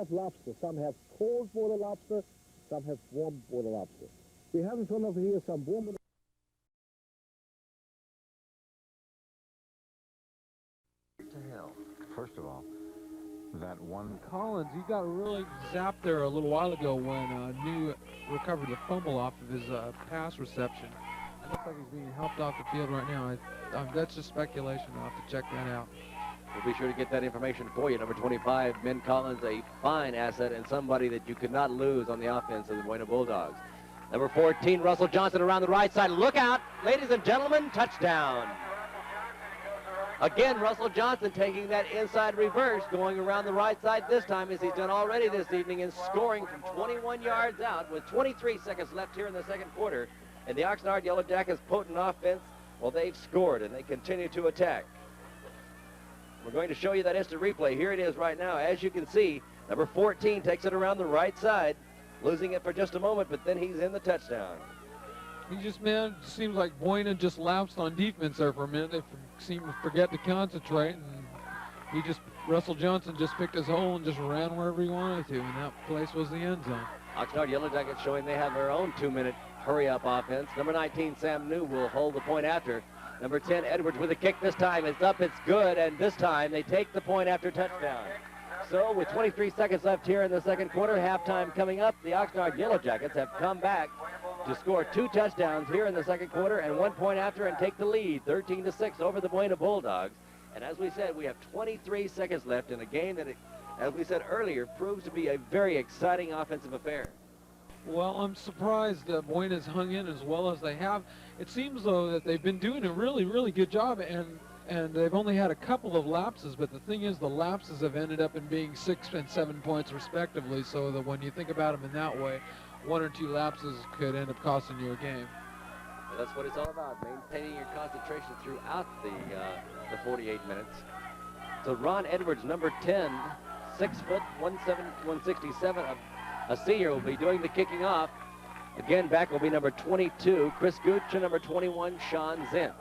have lobster. Some have cold water lobster, some have warm water lobster. We have in front of here some warm water. First of all, that one... Collins, he got really zapped there a little while ago when New recovered the fumble off of his pass reception. It looks like he's being helped off the field right now. That's just speculation. I'll have to check that out. We'll be sure to get that information for you. Number 25, Ben Collins, a fine asset and somebody that you could not lose on the offense of the Buena Bulldogs. Number 14, Russell Johnson around the right side. Look out, ladies and gentlemen, touchdown. Again, Russell Johnson taking that inside reverse, going around the right side this time, as he's done already this evening, and scoring from 21 yards out with 23 seconds left here in the second quarter. And the Oxnard Yellow Jackets' potent offense, well, they've scored, and they continue to attack. We're going to show you that instant replay. Here it is right now. As you can see, number 14 takes it around the right side, losing it for just a moment, but then he's in the touchdown. He just, man, seems like Buena just lapsed on defense there for a minute. They seemed to forget to concentrate, and Russell Johnson just picked his hole and just ran wherever he wanted to, and that place was the end zone. Oxnard Yellow Jackets showing they have their own 2-minute hurry-up offense. Number 19, Sam New, will hold the point after. Number 10, Edwards with a kick this time. It's up, it's good, and this time they take the point after touchdown. So with 23 seconds left here in the second quarter, halftime coming up, the Oxnard Yellow Jackets have come back to score 2 touchdowns here in the second quarter and 1 point after and take the lead, 13-6 over the Buena Bulldogs. And as we said, we have 23 seconds left in a game that, as we said earlier, proves to be a very exciting offensive affair. Well, I'm surprised that Buena's hung in as well as they have. It seems, though, that they've been doing a really, really good job, and they've only had a couple of lapses, but the thing is the lapses have ended up in being 6 and 7 points respectively, so that when you think about them in that way, 1 or 2 lapses could end up costing you a game. Well, that's what it's all about, maintaining your concentration throughout the 48 minutes. So Ron Edwards, number 10, 6 foot, 167, a senior, will be doing the kicking off. Again, back will be number 22, Chris Gooch, and number 21, Sean Zint.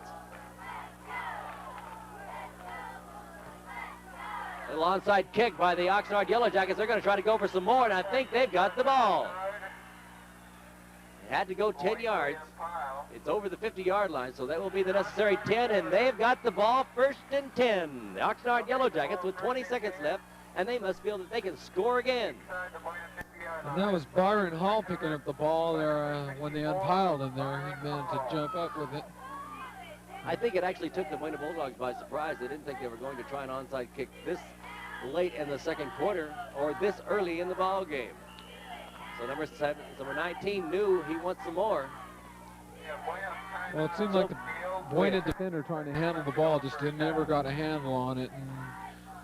A little onside kick by the Oxnard Yellow Jackets. They're going to try to go for some more, and I think they've got the ball. It had to go 10 yards. It's over the 50-yard line, so that will be the necessary 10, and they've got the ball, 1st and 10. The Oxnard Yellow Jackets with 20 seconds left, and they must feel that they can score again. And that was Byron Hall picking up the ball there when they unpiled him there. He managed to jump up with it. I think it actually took the Buena Bulldogs by surprise. They didn't think they were going to try an onside kick this late in the second quarter or this early in the ball game. So number 19 knew he wants some more. Well, it seemed like the Buena defender trying to handle the ball just never got a handle on it and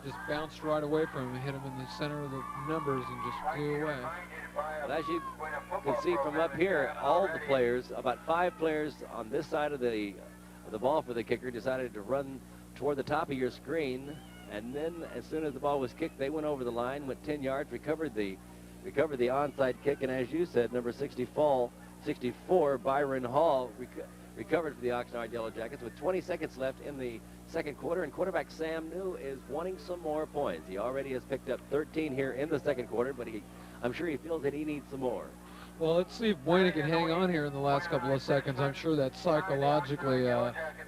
just bounced right away from him, hit him in the center of the numbers and just flew away. Well, as you can see from up here, all the players, about 5 players on this side of the ball for the kicker, decided to run toward the top of your screen, and then as soon as the ball was kicked, they went over the line, went 10 yards, recovered the onside kick, and as you said, number 64, Byron Hall, recovered for the Oxnard Yellow Jackets with 20 seconds left in the second quarter, and quarterback Sam New is wanting some more points. He already has picked up 13 here in the second quarter, but I'm sure he feels that he needs some more. Well, let's see if Buena can hang on here in the last couple of seconds. I'm sure that psychologically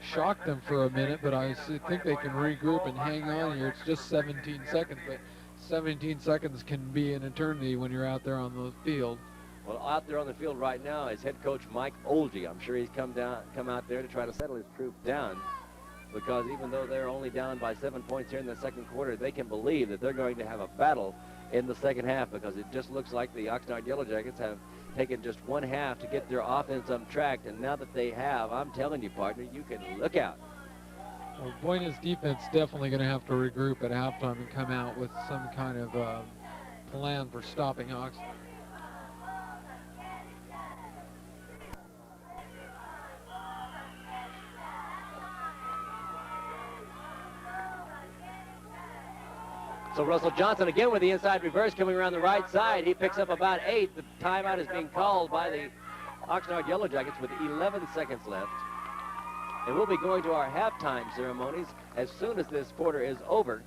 shocked them for a minute, but I think they can regroup and hang on here. It's just 17 seconds, but 17 seconds can be an eternity when you're out there on the field. Well, out there on the field right now is head coach Mike Olge. I'm sure he's come out there to try to settle his troops down, because even though they're only down by 7 points here in the second quarter, they can believe that they're going to have a battle in the second half, because it just looks like the Oxnard Yellow Jackets have taken just one half to get their offense untracked, and now that they have, I'm telling you, partner, you can look out. Well, Buena's defense definitely going to have to regroup at halftime and come out with some kind of plan for stopping Oxnard. So Russell Johnson again with the inside reverse coming around the right side. He picks up about 8. The timeout is being called by the Oxnard Yellow Jackets with 11 seconds left. And we'll be going to our halftime ceremonies as soon as this quarter is over.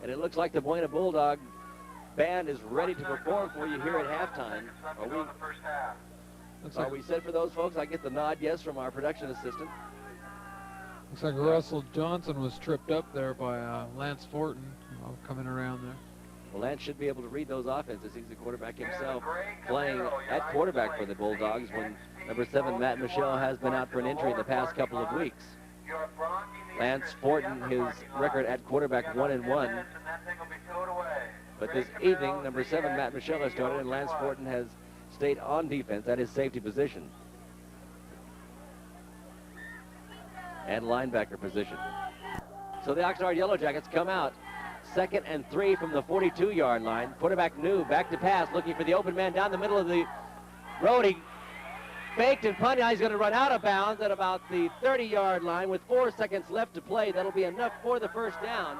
And it looks like the Buena Bulldog band is ready to perform for you here at halftime. Are we set for those folks? I get the nod yes from our production assistant. Looks like Russell Johnson was tripped up there by Lance Fortin coming around there. Well, Lance should be able to read those offenses. He's the quarterback himself, playing at quarterback for the Bulldogs when number 7, Matt Michelle, has been out for an injury in the past couple of weeks. Lance Fortin, his record at quarterback 1-1. But this evening, number 7, Matt Michelle, has started, and Lance Fortin has stayed on defense at his safety position and linebacker position. So the Oxnard Yellow Jackets come out. 2nd and 3 from the 42-yard line. Quarterback New back to pass, looking for the open man down the middle of the road. He faked and punted. He's going to run out of bounds at about the 30-yard line with 4 seconds left to play. That'll be enough for the first down.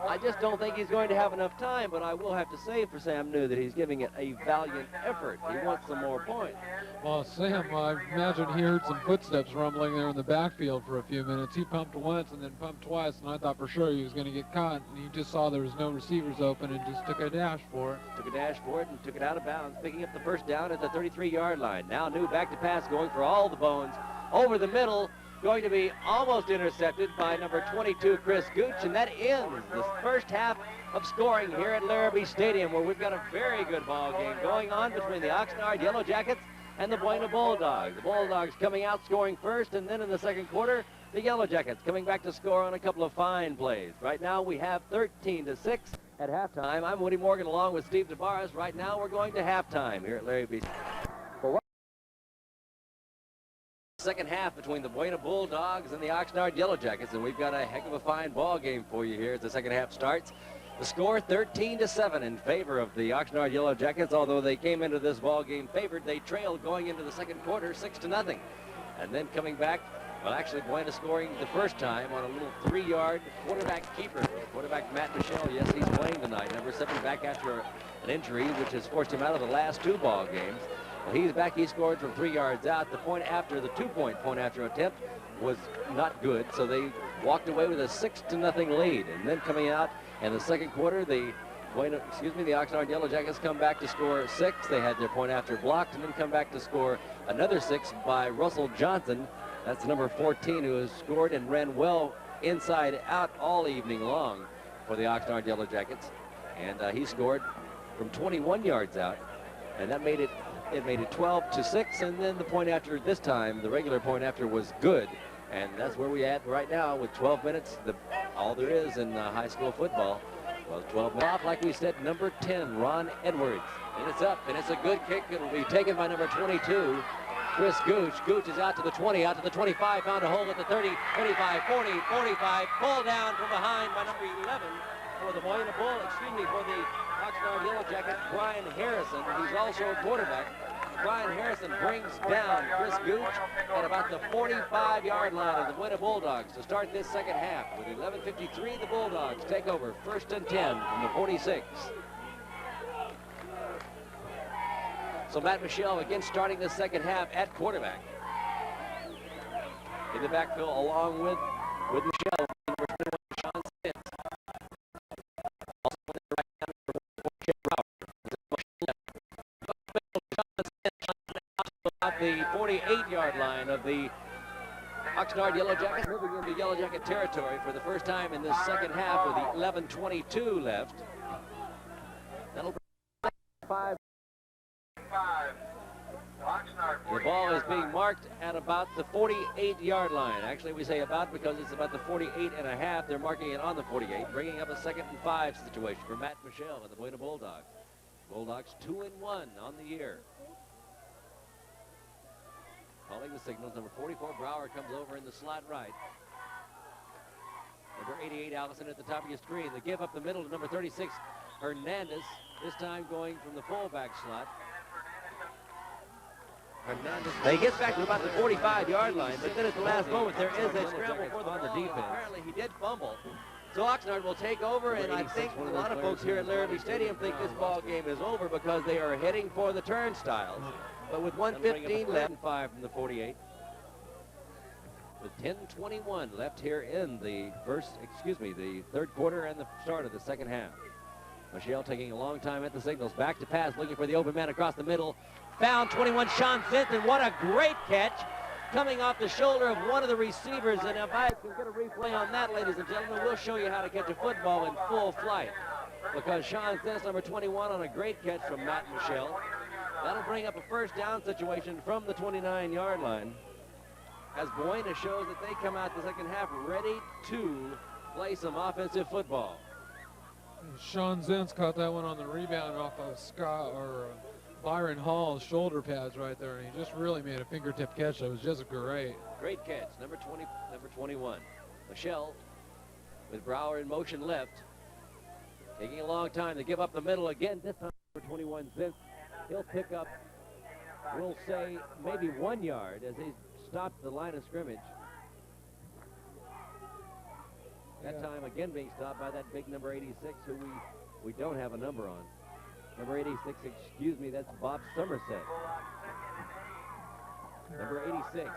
I just don't think he's going to have enough time, but I will have to say for Sam New that he's giving it a valiant effort. He wants some more points. Well, Sam, I imagine he heard some footsteps rumbling there in the backfield for a few minutes. He pumped once and then pumped twice, and I thought for sure he was going to get caught. And he just saw there was no receivers open and just took a dash for it. Took a dash for it and took it out of bounds, picking up the first down at the 33-yard line. Now New back to pass, going for all the bones over the middle. Going to be almost intercepted by number 22, Chris Gooch, and that ends the first half of scoring here at Larrabee Stadium, where we've got a very good ball game going on between the Oxnard Yellow Jackets and the Buena Bulldogs. The Bulldogs coming out scoring first, and then in the second quarter, the Yellow Jackets coming back to score on a couple of fine plays. Right now we have 13-6 at halftime. I'm Woody Morgan along with Steve DeBarras. Right now we're going to halftime here at Larrabee. Second half between the Buena Bulldogs and the Oxnard Yellow Jackets, and we've got a heck of a fine ball game for you here as the second half starts. The score 13-7 in favor of the Oxnard Yellow Jackets. Although they came into this ball game favored, they trailed going into the second quarter 6-0. And then coming back, well, actually Buena scoring the first time on a little 3-yard quarterback keeper. Quarterback Matt Michelle, yes, he's playing tonight. Number 7 back after an injury, which has forced him out of the last 2 ball games. Well, he's back. He scored from 3 yards out. The point after the 2-point point after attempt was not good, so they walked away with a 6-0 lead. And then coming out in the second quarter, the Oxnard Yellow Jackets come back to score 6. They had their point after blocked, and then come back to score another 6 by Russell Johnson. That's number 14, who has scored and ran well inside out all evening long for the Oxnard Yellow Jackets. And he scored from 21 yards out, and that made it 12-6, and then the point after this time, the regular point after, was good. And that's where we at right now with 12 minutes, all there is in high school football. Well, 12 minutes off, like we said, number 10, Ron Edwards. And it's up, and it's a good kick. It'll be taken by number 22, Chris Gooch. Gooch is out to the 20, out to the 25, found a hole at the 30, 35, 40, 45, pulled down from behind by number 11 for the for the Oxnard Yellow Jacket, Brian Harrison. He's also a quarterback. Brian Harrison brings down Chris Gooch at about the 45-yard line of the Buena Bulldogs to start this second half. With 11:53, the Bulldogs take over 1st and 10 from the 46. So Matt Michelle again starting the second half at quarterback. In the backfield along with Michelle, number 21, Sean Spence. Also in the right hand, number 4, Chip Brower. At the 48-yard line of the Oxnard Yellow Jackets, moving into Yellow Jacket territory for the first time in this second half with the 11:22 left. That'll bring 5. The ball is being marked at about the 48-yard line. Actually, we say about because it's about the 48.5. They're marking it on the 48, bringing up a 2nd and 5 situation for Matt Michelle and the Buena Bulldogs. Bulldogs 2-1 on the year. Calling the signals, number 44, Brower, comes over in the slot right. Number 88, Allison, at the top of your screen. The give up the middle to number 36, Hernandez, this time going from the fullback slot. Hernandez. He gets back to about the 45-yard line, but then at the last moment, there is a scramble for the ball. Apparently, he did fumble. So Oxnard will take over, and I think a lot of folks here at Larrabee Stadium think this ball game is over because they are heading for the turnstiles. But with 1:15 left, 5 from the 48. With 10:21 left here in the the third quarter and the start of the second half. Michelle taking a long time at the signals. Back to pass, looking for the open man across the middle. Found 21, Sean Sinton. What a great catch. Coming off the shoulder of one of the receivers. And if I can get a replay on that, ladies and gentlemen, we'll show you how to catch a football in full flight. Because Sean Sinton, number 21, on a great catch from Matt Michelle. That'll bring up a first down situation from the 29-yard line. As Buena shows that they come out the second half ready to play some offensive football. Sean Zentz caught that one on the rebound off of Byron Hall's shoulder pads right there, and he just really made a fingertip catch. That was just great. Great catch, number 21. Michelle with Brower in motion left. Taking a long time to give up the middle again. This time number 21 Zentz. He'll pick up, we'll say, maybe 1 yard as he stopped the line of scrimmage. That time again being stopped by that big number 86 who we don't have a number on. Number 86, excuse me, that's Bob Somerset. Number 86,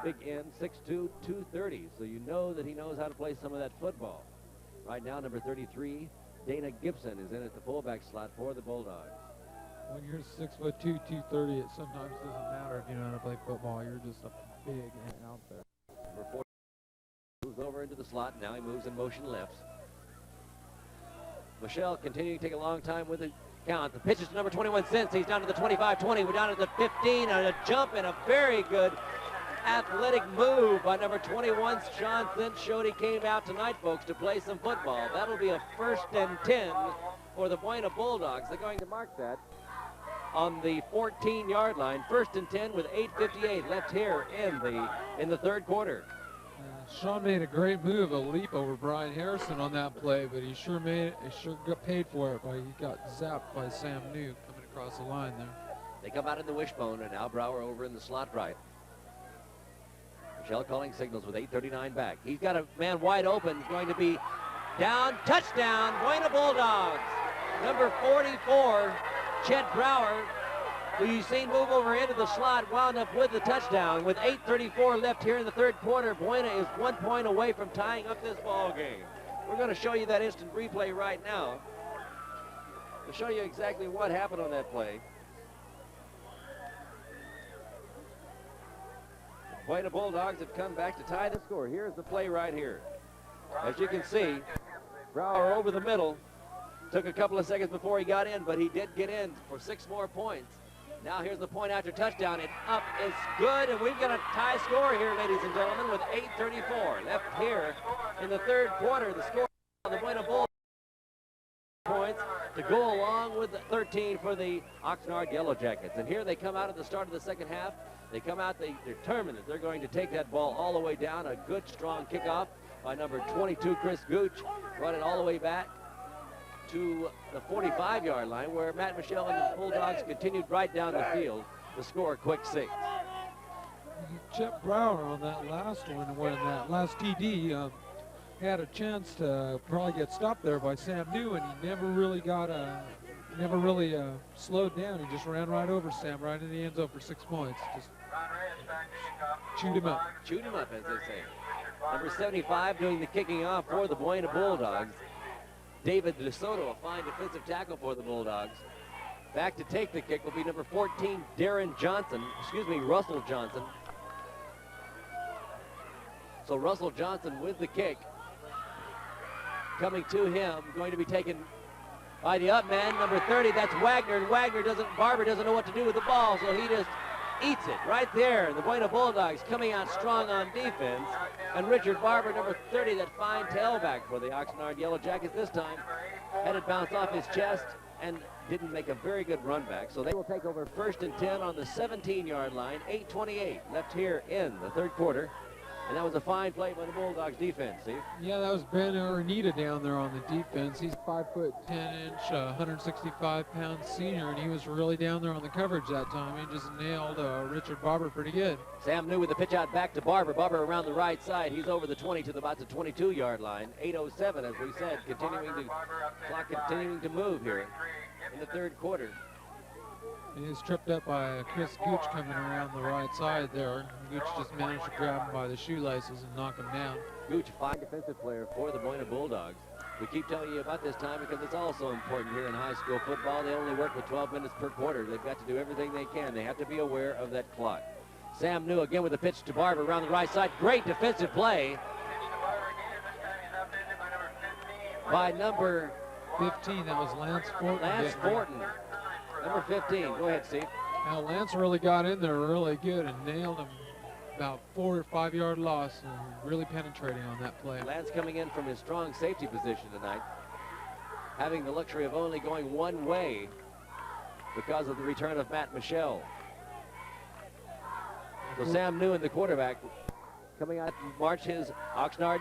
big end, 6'2", 230. So you know that he knows how to play some of that football. Right now, number 33, Dana Gibson is in at the fullback slot for the Bulldogs. When you're 6'2", 230, it sometimes doesn't matter if you know how to play football. You're just big and out there. Number 4 moves over into the slot. Now he moves in motion left. Michelle continuing to take a long time with the count. The pitch is to number 21 Zentz. He's down to the 25-20. We're down to the 15, and a jump and a very good athletic move by number 21. Sean Zentz showed he came out tonight, folks, to play some football. That'll be a 1st and 10 for the Buena Bulldogs. They're going to mark that on the 14-yard line. 1st and 10 with 8:58 left here in the third quarter. Sean made a great move, a leap over Brian Harrison on that play, but he sure got paid for it. He got zapped by Sam New coming across the line there. They come out in the wishbone, and now Brower over in the slot right. Michelle calling signals with 8:39 back. He's got a man wide open, going to be down, touchdown, Buena Bulldogs. Number 44, Chet Brower, who you've seen move over into the slot, wound up with the touchdown. With 8:34 left here in the third quarter, Buena is 1 point away from tying up this ball game. We're going to show you that instant replay right now to show you exactly what happened on that play. The Buena Bulldogs have come back to tie the score. Here's the play right here. As you can see, Brower over the middle. Took a couple of seconds before he got in, but he did get in for 6 more points. Now here's the point after touchdown. It's up, it's good, and we've got a tie score here, ladies and gentlemen, with 8:34 left here in the third quarter. The score on the Buena Bulldogs points to go along with the 13 for the Oxnard Yellow Jackets. And here they come out at the start of the second half. They come out, they determine that they're going to take that ball all the way down. A good, strong kickoff by number 22, Chris Gooch. Brought it all the way back to the 45-yard line, where Matt Michelle and the Bulldogs continued right down the field to score a quick 6. Chet Brower on that last one, when that last TD had a chance to probably get stopped there by Sam New, and he never really slowed down. He just ran right over Sam, right in the end zone for 6 points. Just chewed him up. Chewed him up, as they say. Number 75 doing the kicking off for the Buena Bulldogs. David DeSoto, a fine defensive tackle for the Bulldogs. Back to take the kick will be number 14, Russell Johnson. So Russell Johnson with the kick. Coming to him, going to be taken by the up man, number 30, that's Wagner, and Barber doesn't know what to do with the ball, so he just eats it right there. The Buena Bulldogs coming out strong on defense. And Richard Barber, number 30, that fine tailback for the Oxnard Yellow Jackets this time, had it bounce off his chest and didn't make a very good run back. So they will take over 1st and 10 on the 17-yard line. 8:28 left here in the third quarter. And that was a fine play by the Bulldogs defense, Steve. Yeah, that was Ben Urnita down there on the defense. He's 5'10", 165-pound senior, and he was really down there on the coverage that time. He just nailed Richard Barber pretty good. Sam New with the pitch out back to Barber. Barber around the right side. He's over the 20 to about the 22-yard line. 8:07, as we said, continuing to move here in the third quarter. He was tripped up by Chris Gooch coming around the right side there. Gooch just managed to grab him by the shoelaces and knock him down. Gooch, fine defensive player for the Buena Bulldogs. We keep telling you about this time because it's also important here in high school football. They only work with 12 minutes per quarter. They've got to do everything they can. They have to be aware of that clock. Sam New again with a pitch to Barber around the right side. Great defensive play by number 15. That was Lance Fortin. Lance Fortin. Number 15. Go ahead, Steve. Now Lance really got in there really good and nailed him. About 4 or 5 yard loss and really penetrating on that play. Lance coming in from his strong safety position tonight, having the luxury of only going one way because of the return of Matt Michelle. So Sam New, the quarterback, coming out to march his Oxnard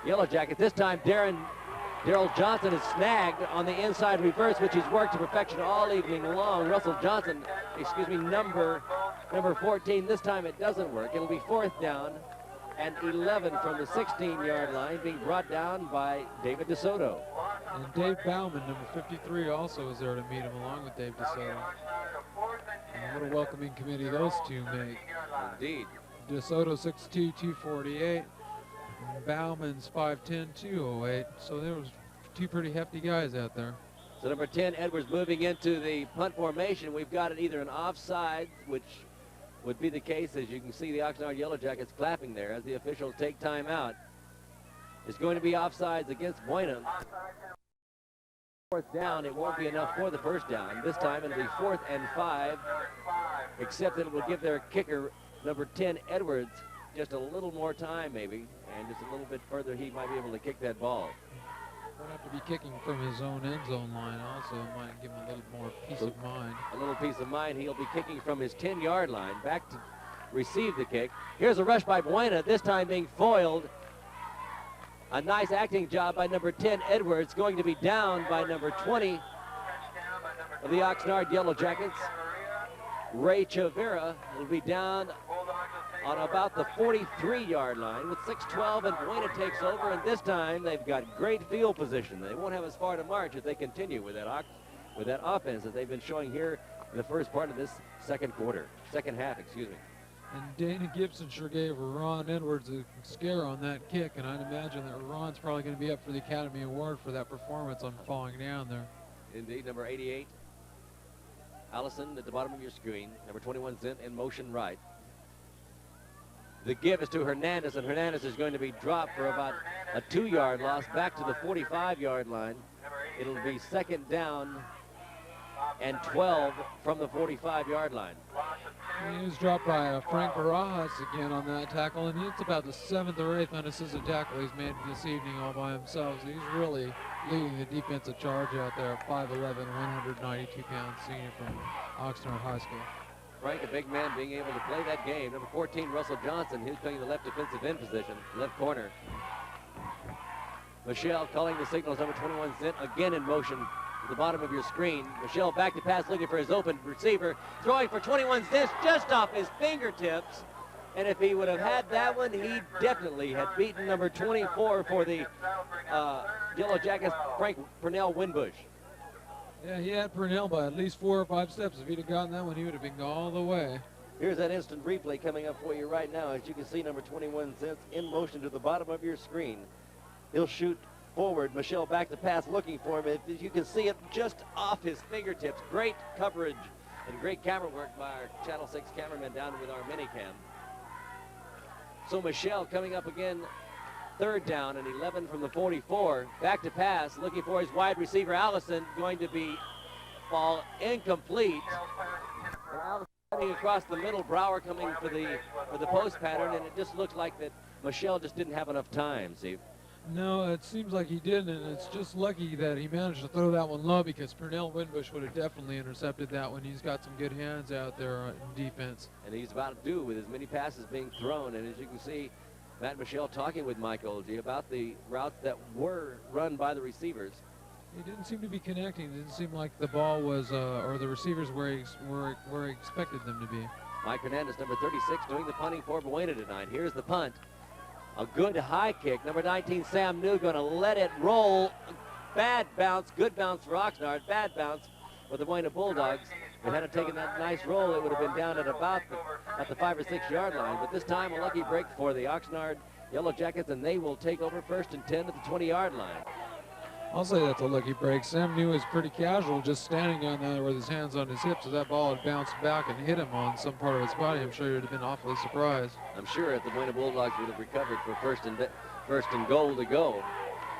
Yellow Jacket. This time Daryl Johnson is snagged on the inside reverse, which he's worked to perfection all evening long. Russell Johnson, number 14. This time it doesn't work. It'll be 4th down and 11 from the 16-yard line, being brought down by David DeSoto. And Dave Bauman, number 53, also is there to meet him along with Dave DeSoto. And what a welcoming committee those two make. Indeed. DeSoto 6'2", 248. Bauman's 5'10", 208. So there was 2 pretty hefty guys out there. So number 10, Edwards, moving into the punt formation. We've got it either an offside, which would be the case, as you can see the Oxnard Yellow Jackets clapping there as the officials take time out. It's going to be offsides against Buena. 4th down, it won't be enough for the 1st down. This time it'll be 4th and 5, except that it will give their kicker, number 10, Edwards, just a little more time maybe, and just a little bit further he might be able to kick that ball. He'll have to be kicking from his own end zone line also. It might give him a little more peace of mind. A little peace of mind. He'll be kicking from his 10-yard line back to receive the kick. Here's a rush by Buena, this time being foiled. A nice acting job by number 10, Edwards, going to be down by number 20 of the Oxnard Yellow Jackets. Ray Chavera will be down on about the 43-yard line with 6:12, and Buena takes over, and this time they've got great field position. They won't have as far to march if they continue with that offense that they've been showing here in the first part of this second half, excuse me. And Dana Gibson sure gave Ron Edwards a scare on that kick, and I'd imagine that Ron's probably going to be up for the Academy Award for that performance on falling down there. Indeed, number 88, Allison at the bottom of your screen, number 21, Zint in motion right. The give is to Hernandez, and Hernandez is going to be dropped for about a 2-yard loss back to the 45-yard line. It'll be 2nd down and 12 from the 45-yard line. He was dropped by Frank Barajas again on that tackle, and it's about the 7th or 8th unassisted tackle he's made this evening all by himself. So he's really leading the defensive charge out there, 5'11", 192-pound senior from Oxnard High School. Frank, a big man, being able to play that game. Number 14, Russell Johnson, who's playing the left defensive end position, left corner. Michelle calling the signals, number 21, Zint, again in motion at the bottom of your screen. Michelle back to pass, looking for his open receiver, throwing for 21, Zint, just off his fingertips. And if he would have had that one, he definitely had beaten number 24 for the Yellow Jackets, Frank Purnell Winbush. Yeah, he had Purnell by at least 4 or 5 steps. If he'd have gotten that one, he would have been all the way. Here's that instant replay coming up for you right now. As you can see, number 21 Zint in motion to the bottom of your screen. He'll shoot forward. Michelle back to pass, looking for him. As you can see it just off his fingertips. Great coverage and great camera work by our Channel 6 cameraman down with our minicam. So Michelle coming up again, 3rd down and 11 from the 44. Back to pass, looking for his wide receiver, Allison, going to be ball incomplete. And Allison coming across the middle, Brower coming for the post pattern, and it just looks like that Michelle just didn't have enough time, Steve. No, it seems like he didn't, and it's just lucky that he managed to throw that one low, because Purnell Winbush would have definitely intercepted that one. He's got some good hands out there in defense. And he's about to do with as many passes being thrown, and as you can see, Matt Michelle talking with Mike Olgey about the routes that were run by the receivers. He didn't seem to be connecting. It didn't seem like the ball was, or the receivers where he expected them to be. Mike Hernandez, number 36, doing the punting for Buena tonight. Here's the punt. A good high kick. Number 19, Sam New, going to let it roll. Bad bounce, good bounce for Oxnard. Bad bounce for the Buena Bulldogs. If it hadn't taken that nice roll, it would have been down at about the 5 or 6 yard line. But this time, a lucky break for the Oxnard Yellow Jackets, and they will take over 1st and 10 at the 20-yard line. I'll say that's a lucky break. Sam New is pretty casual, just standing down there with his hands on his hips. If that ball had bounced back and hit him on some part of his body, I'm sure he would have been awfully surprised. I'm sure if the Buena Bulldogs would have recovered for first and goal to go.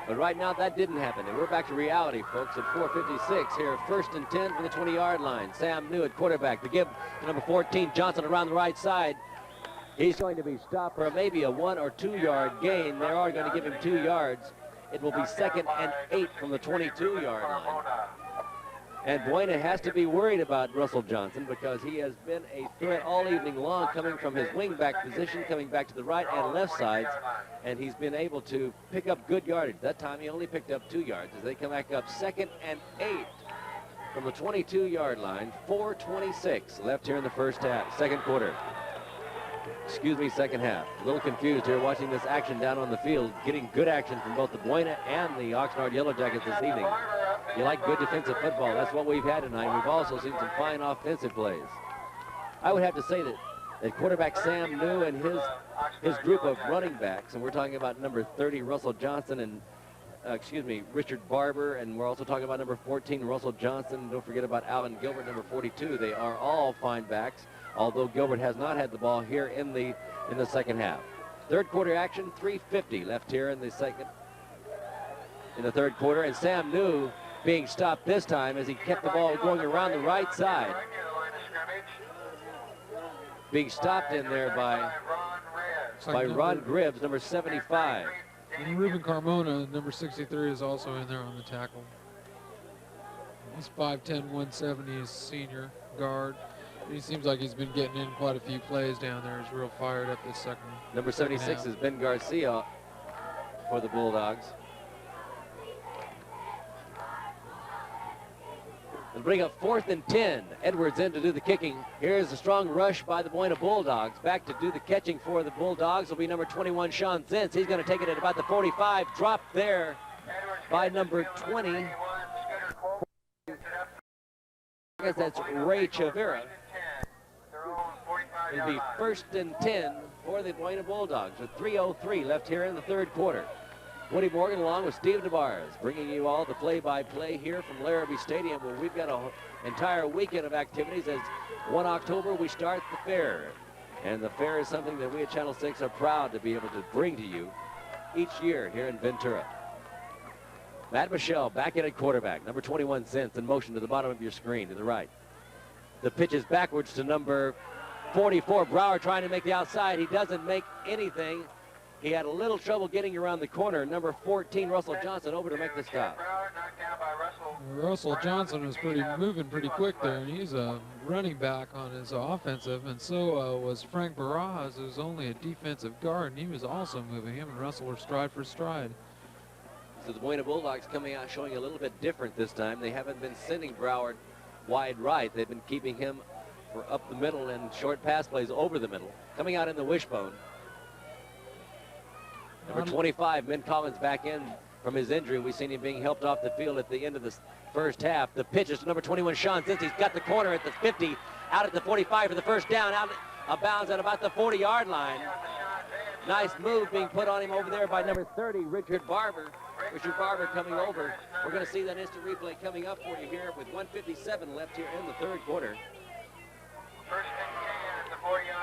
But right now that didn't happen, and we're back to reality, folks, at 4:56 here. First and 10 from the 20-yard line. Sam New at quarterback. The give to number 14, Johnson, around the right side. He's going to be stopped for maybe a 1 or 2 yard gain. They are going to give him 2 yards. It will be 2nd and 8 from the 22-yard line. And Buena has to be worried about Russell Johnson because he has been a threat all evening long, coming from his wingback position, coming back to the right and left sides, and he's been able to pick up good yardage. That time he only picked up 2 yards as they come back up 2nd and 8 from the 22-yard line. 4:26 left here in the second quarter. Excuse me, second half. A little confused here watching this action down on the field, getting good action from both the Buena and the Oxnard Yellow Jackets this evening. You like good defensive football. That's what we've had tonight. We've also seen some fine offensive plays. I would have to say that quarterback Sam New and his group of running backs, and we're talking about number 30, Russell Johnson, and Richard Barber, and we're also talking about number 14, Russell Johnson. Don't forget about Alvin Gilbert, number 42. They are all fine backs, although Gilbert has not had the ball here in the second half. Third quarter action, 3:50 left here in the third quarter, and Sam New being stopped this time as he kept the ball going around the right side. Being stopped in there by Ron Gribbs, number 75. And Ruben Carmona, number 63, is also in there on the tackle. He's 5'10", 170, he's senior guard. He seems like he's been getting in quite a few plays down there. He's real fired up this second. Number 76 is Ben Garcia for the Bulldogs. And bring up 4th and 10. Edwards in to do the kicking. Here's a strong rush by the Buena Bulldogs. Back to do the catching for the Bulldogs will be number 21, Sean Zentz. He's going to take it at about the 45. Dropped there by number 20. I guess that's Ray Chavera. It'll be 1st and 10 for the Buena Bulldogs with 3:03 left here in the third quarter. Woody Morgan along with Steve DeBars bringing you all the play-by-play here from Larrabee Stadium, where we've got an entire weekend of activities. As 1 October we start the fair, and the fair is something that we at Channel 6 are proud to be able to bring to you each year here in Ventura. Matt Michelle back in at quarterback, number 21 Zentz in motion to the bottom of your screen to the right. The pitch is backwards to number 44 Brower, trying to make the outside. He doesn't make anything. He had a little trouble getting around the corner. Number 14, Russell Johnson, over to make the stop. Russell Johnson was moving pretty quick there, and he's a running back on his offensive, and so was Frank Barajas, who's only a defensive guard, and he was also moving. Him and Russell were stride for stride. So the Buena Bulldogs coming out showing a little bit different this time. They haven't been sending Broward wide right. They've been keeping him for up the middle and short pass plays over the middle. Coming out in the wishbone. Number 25, Min Collins, back in from his injury. We've seen him being helped off the field at the end of the first half. The pitch is to number 21, Sean Zentz. He's got the corner at the 50, out at the 45 for the first down, out of bounds at about the 40-yard line. Nice move being put on him over there by number 30, Richard Barber. Richard Barber coming over. We're going to see that instant replay coming up for you here with 1:57 left here in the third quarter.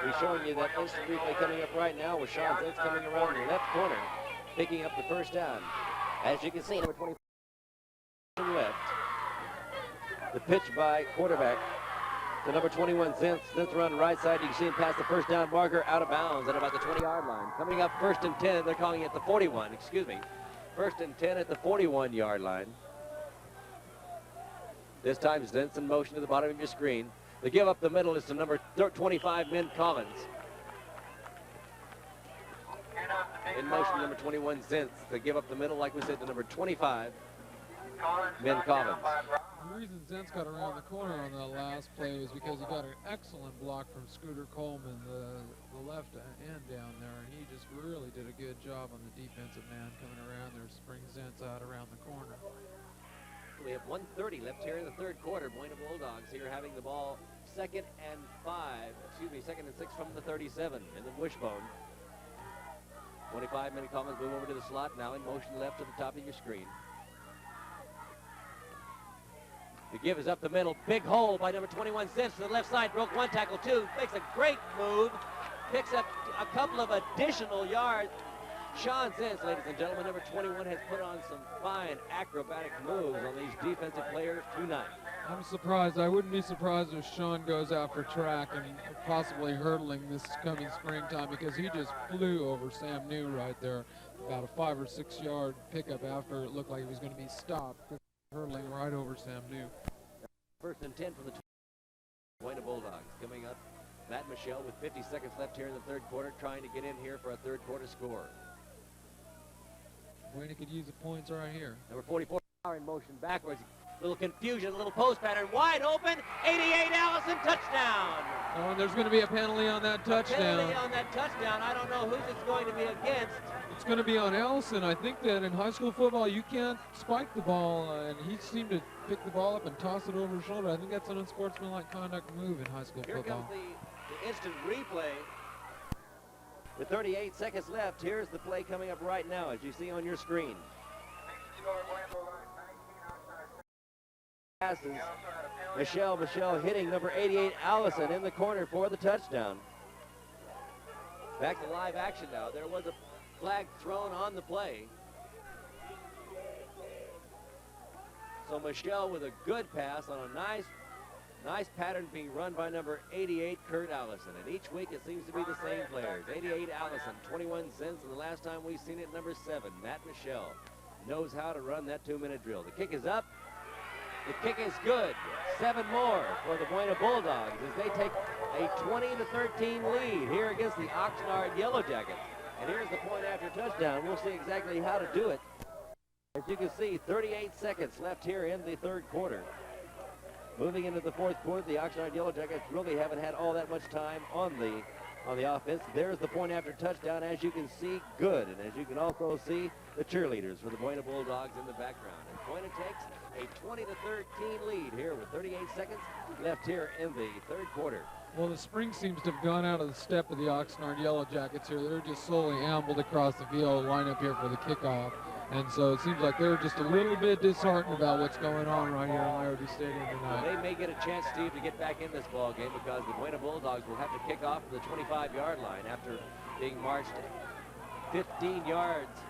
We're showing you that instant replay coming up right now with Sean Zentz coming around the left corner, picking up the first down. As you can see, number 24 left. The pitch by quarterback to number 21, Zentz. Zentz around the right side. You can see him pass the first down marker, out of bounds at about the 20-yard line. Coming up 1st and 10. They're calling it the 41, excuse me. 1st and 10 at the 41-yard line. This time Zentz in motion to the bottom of your screen. The give up the middle is to number 25, Min Collins. In motion, number 21, Zentz. The give up the middle, like we said, to number 25, Min Collins. The reason Zentz got around the corner on that last play was because he got an excellent block from Scooter Coleman, the left end down there, and he just really did a good job on the defensive man coming around there to spring Zentz out around the corner. We have 1:30 left here in the third quarter. Buena Bulldogs here having the ball 2nd and 6 from the 37 in the wishbone. 25, Min Collins move over to the slot, now in motion left to the top of your screen. The give is up the middle. Big hole by number 21, Sims to the left side. Broke one tackle, two. Makes a great move. Picks up a couple of additional yards. Sean Sims, ladies and gentlemen, number 21, has put on some fine acrobatic moves on these defensive players tonight. I'm surprised. I wouldn't be surprised if Sean goes out for track and possibly hurdling this coming springtime, because he just flew over Sam New right there. About a 5 or 6 yard pickup after it looked like he was going to be stopped. Hurtling right over Sam New. First and 10 from the Buena Bulldogs. Coming up, Matt Michelle with 50 seconds left here in the third quarter, trying to get in here for a third quarter score. Buena could use the points right here. Number 44 in motion backwards. Little confusion, a little post pattern, wide open. 88 Allison, touchdown. Oh, and there's going to be a penalty on that touchdown. Penalty on that touchdown. I don't know who it's going to be against. It's going to be on Allison. I think that in high school football, you can't spike the ball, and he seemed to pick the ball up and toss it over his shoulder. I think that's an unsportsmanlike conduct move in high school football. Here comes the instant replay. With 38 seconds left, here's the play coming up right now, as you see on your screen. Passes. Michelle hitting number 88, Allison, in the corner for the touchdown. Back to live action now. There was a flag thrown on the play. So Michelle with a good pass on a nice pattern being run by number 88, Kurt Allison. And each week it seems to be the same players. 88 Allison, 21 cents, and the last time we've seen it, number 7, Matt Michelle, knows how to run that 2-minute drill. The kick is up. The kick is good. 7 more for the Buena Bulldogs as they take a 20-13 lead here against the Oxnard Yellow Jackets. And here's the point after touchdown. We'll see exactly how to do it. As you can see, 38 seconds left here in the third quarter. Moving into the fourth quarter, the Oxnard Yellow Jackets really haven't had all that much time on the offense. There's the point after touchdown, as you can see, good. And as you can also see, the cheerleaders for the Buena Bulldogs in the background. And Buena takes a 20-13 lead here with 38 seconds left here in the third quarter. Well, the spring seems to have gone out of the step of the Oxnard Yellow Jackets here. They're just slowly ambled across the field, line up here for the kickoff. And so it seems like they're just a little bit disheartened about what's going on right here in Larrabee Stadium tonight. They may get a chance, Steve, to get back in this ball game because the Buena Bulldogs will have to kick off from the 25-yard line after being marched 15 yards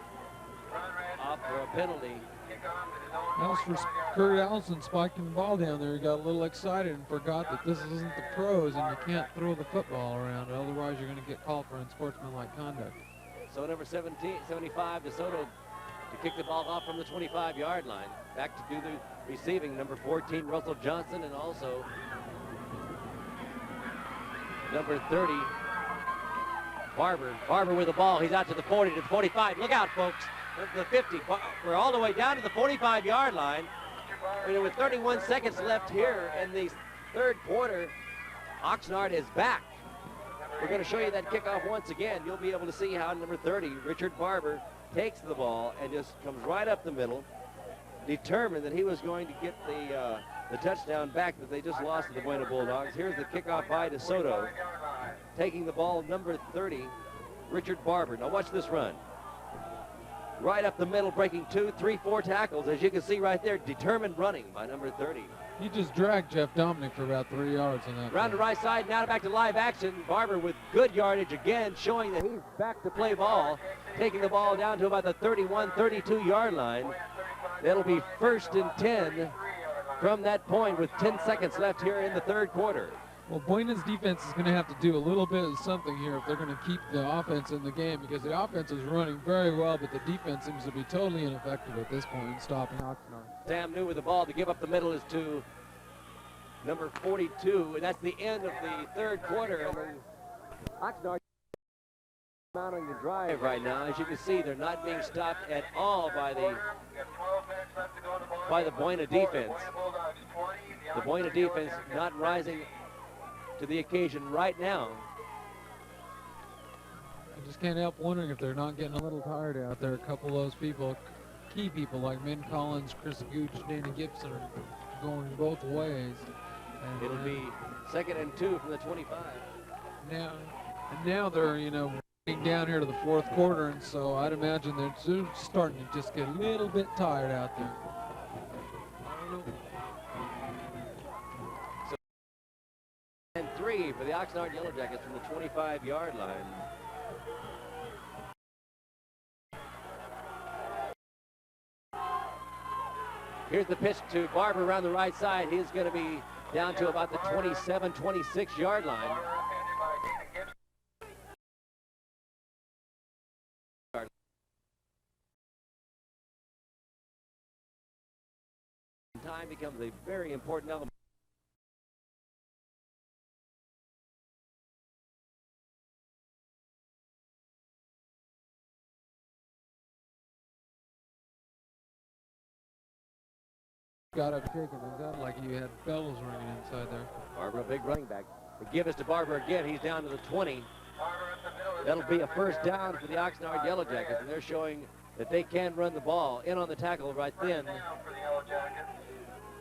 off for a penalty. That was for Kurt Allison spiking the ball down there. He got a little excited and forgot that this isn't the pros and you can't throw the football around. Otherwise, you're going to get called for unsportsmanlike conduct. So number 75, DeSoto, to kick the ball off from the 25-yard line. Back to do the receiving, number 14, Russell Johnson, and also number 30, Barber. Barber with the ball. He's out to the 40, to the 45. Look out, folks. The 50. We're all the way down to the 45-yard line. And with 31 seconds left here in the third quarter, Oxnard is back. We're going to show you that kickoff once again. You'll be able to see how number 30, Richard Barber, takes the ball and just comes right up the middle, determined that he was going to get the touchdown back that they just lost to the Buena Bulldogs. Here's the kickoff by DeSoto, taking the ball, number 30, Richard Barber. Now watch this run. Right up the middle, breaking 2, 3, 4 tackles, as you can see right there, determined running by number 30. He just dragged Jeff Dominic for about 3 yards on that. Round the right side, now back to live action. Barber with good yardage again, showing that he's back to play ball, taking the ball down to about the 31, 32-yard line. That'll be 1st and 10 from that point with 10 seconds left here in the third quarter. Well, Buena's defense is going to have to do a little bit of something here if they're going to keep the offense in the game, because the offense is running very well, but the defense seems to be totally ineffective at this point in stopping Oxnard. Sam New with the ball. To give up the middle is to number 42, and that's the end of the third quarter. And then Oxnard mounting the drive right now. As you can see, they're not being stopped at all by the Buena defense. The Buena defense not rising to the occasion right now. I just can't help wondering if they're not getting a little tired out there. A couple of those people, key people like Min Collins, Chris Gooch, Danny Gibson are going both ways. And it'll be 2nd and 2 from the 25. Now they're, getting down here to the fourth quarter, and so I'd imagine they're starting to just get a little bit tired out there. free for the Oxnard Yellow Jackets from the 25-yard line. Here's the pitch to Barber around the right side. He's going to be down to about the 27, 26-yard line. Time becomes a very important element. Got up shaking. It sounded like you had bells ringing inside there. Barber, a big running back. The give is to Barber again. He's down to the 20. That'll be a first down for the Oxnard Yellow Jackets, and they're showing that they can run the ball. In on the tackle right then.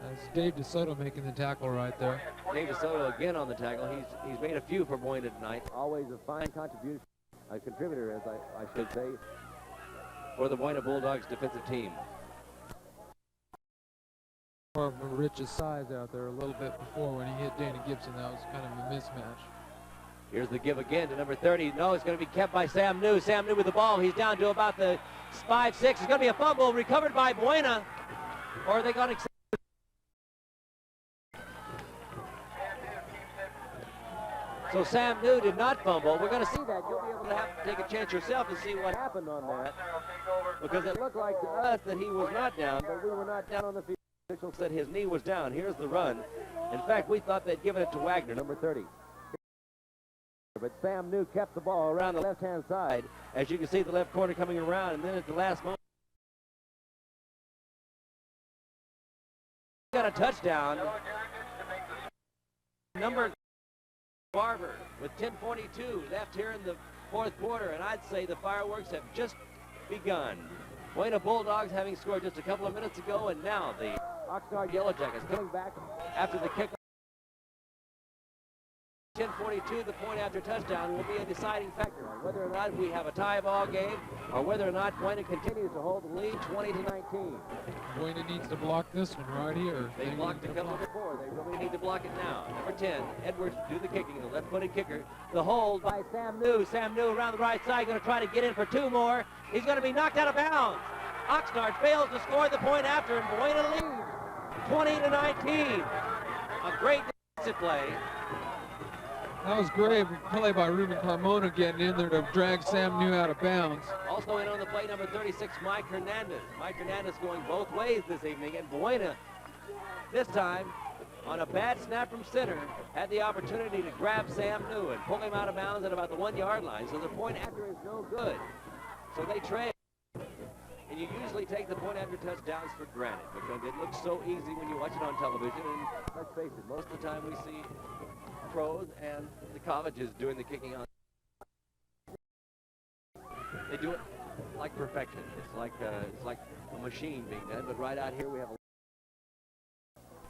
That's Dave DeSoto making the tackle right there. Dave DeSoto again on the tackle. He's made a few for Buena tonight. Always a fine contribution, a contributor, as I should say, for the Buena Bulldogs defensive team. More of a Rich's size out there a little bit before when he hit Danny Gibson. That was kind of a mismatch. Here's the give again to number 30. No, it's going to be kept by Sam New. Sam New with the ball. He's down to about the 5-6. It's going to be a fumble recovered by Buena. Or are they going to... So Sam New did not fumble. We're going to see that. You'll be able to have to take a chance yourself and see what happened on that. Because it looked like to us that he was not down, but we were not down on the field. The official said his knee was down. Here's the run. In fact, we thought they'd given it to Wagner, number 30. But Sam New kept the ball around the left-hand side. As you can see, the left corner coming around, and then at the last moment, got a touchdown. Number Barber with 10:42 left here in the fourth quarter, and I'd say the fireworks have just begun. Buena Bulldogs having scored just a couple of minutes ago, and now the Oxnard Yellow Jackets coming back after the kick. 10:42, the point after touchdown will be a deciding factor on whether or not we have a tie ball game or whether or not Buena continues to hold the lead 20-19. Buena needs to block this one right here. They blocked a couple before. They really need to block it now. Number 10, Edwards do the kicking, the left-footed kicker. The hold by Sam New. Sam New around the right side, going to try to get in for two more. He's going to be knocked out of bounds. Oxnard fails to score the point after, and Buena leads 20-19. A great defensive play. That was great play by Ruben Carmona getting in there to drag Sam New out of bounds. Also in on the play, number 36, Mike Hernandez. Mike Hernandez going both ways this evening, and Buena, this time, on a bad snap from center, had the opportunity to grab Sam New and pull him out of bounds at about the 1-yard line, so the point after is no good. So they trail. And you usually take the point after touchdowns for granted because it looks so easy when you watch it on television, and let's face it, most of the time we see pros and the colleges doing the kicking on. They do it like perfection. It's like a machine being done. But right out here we have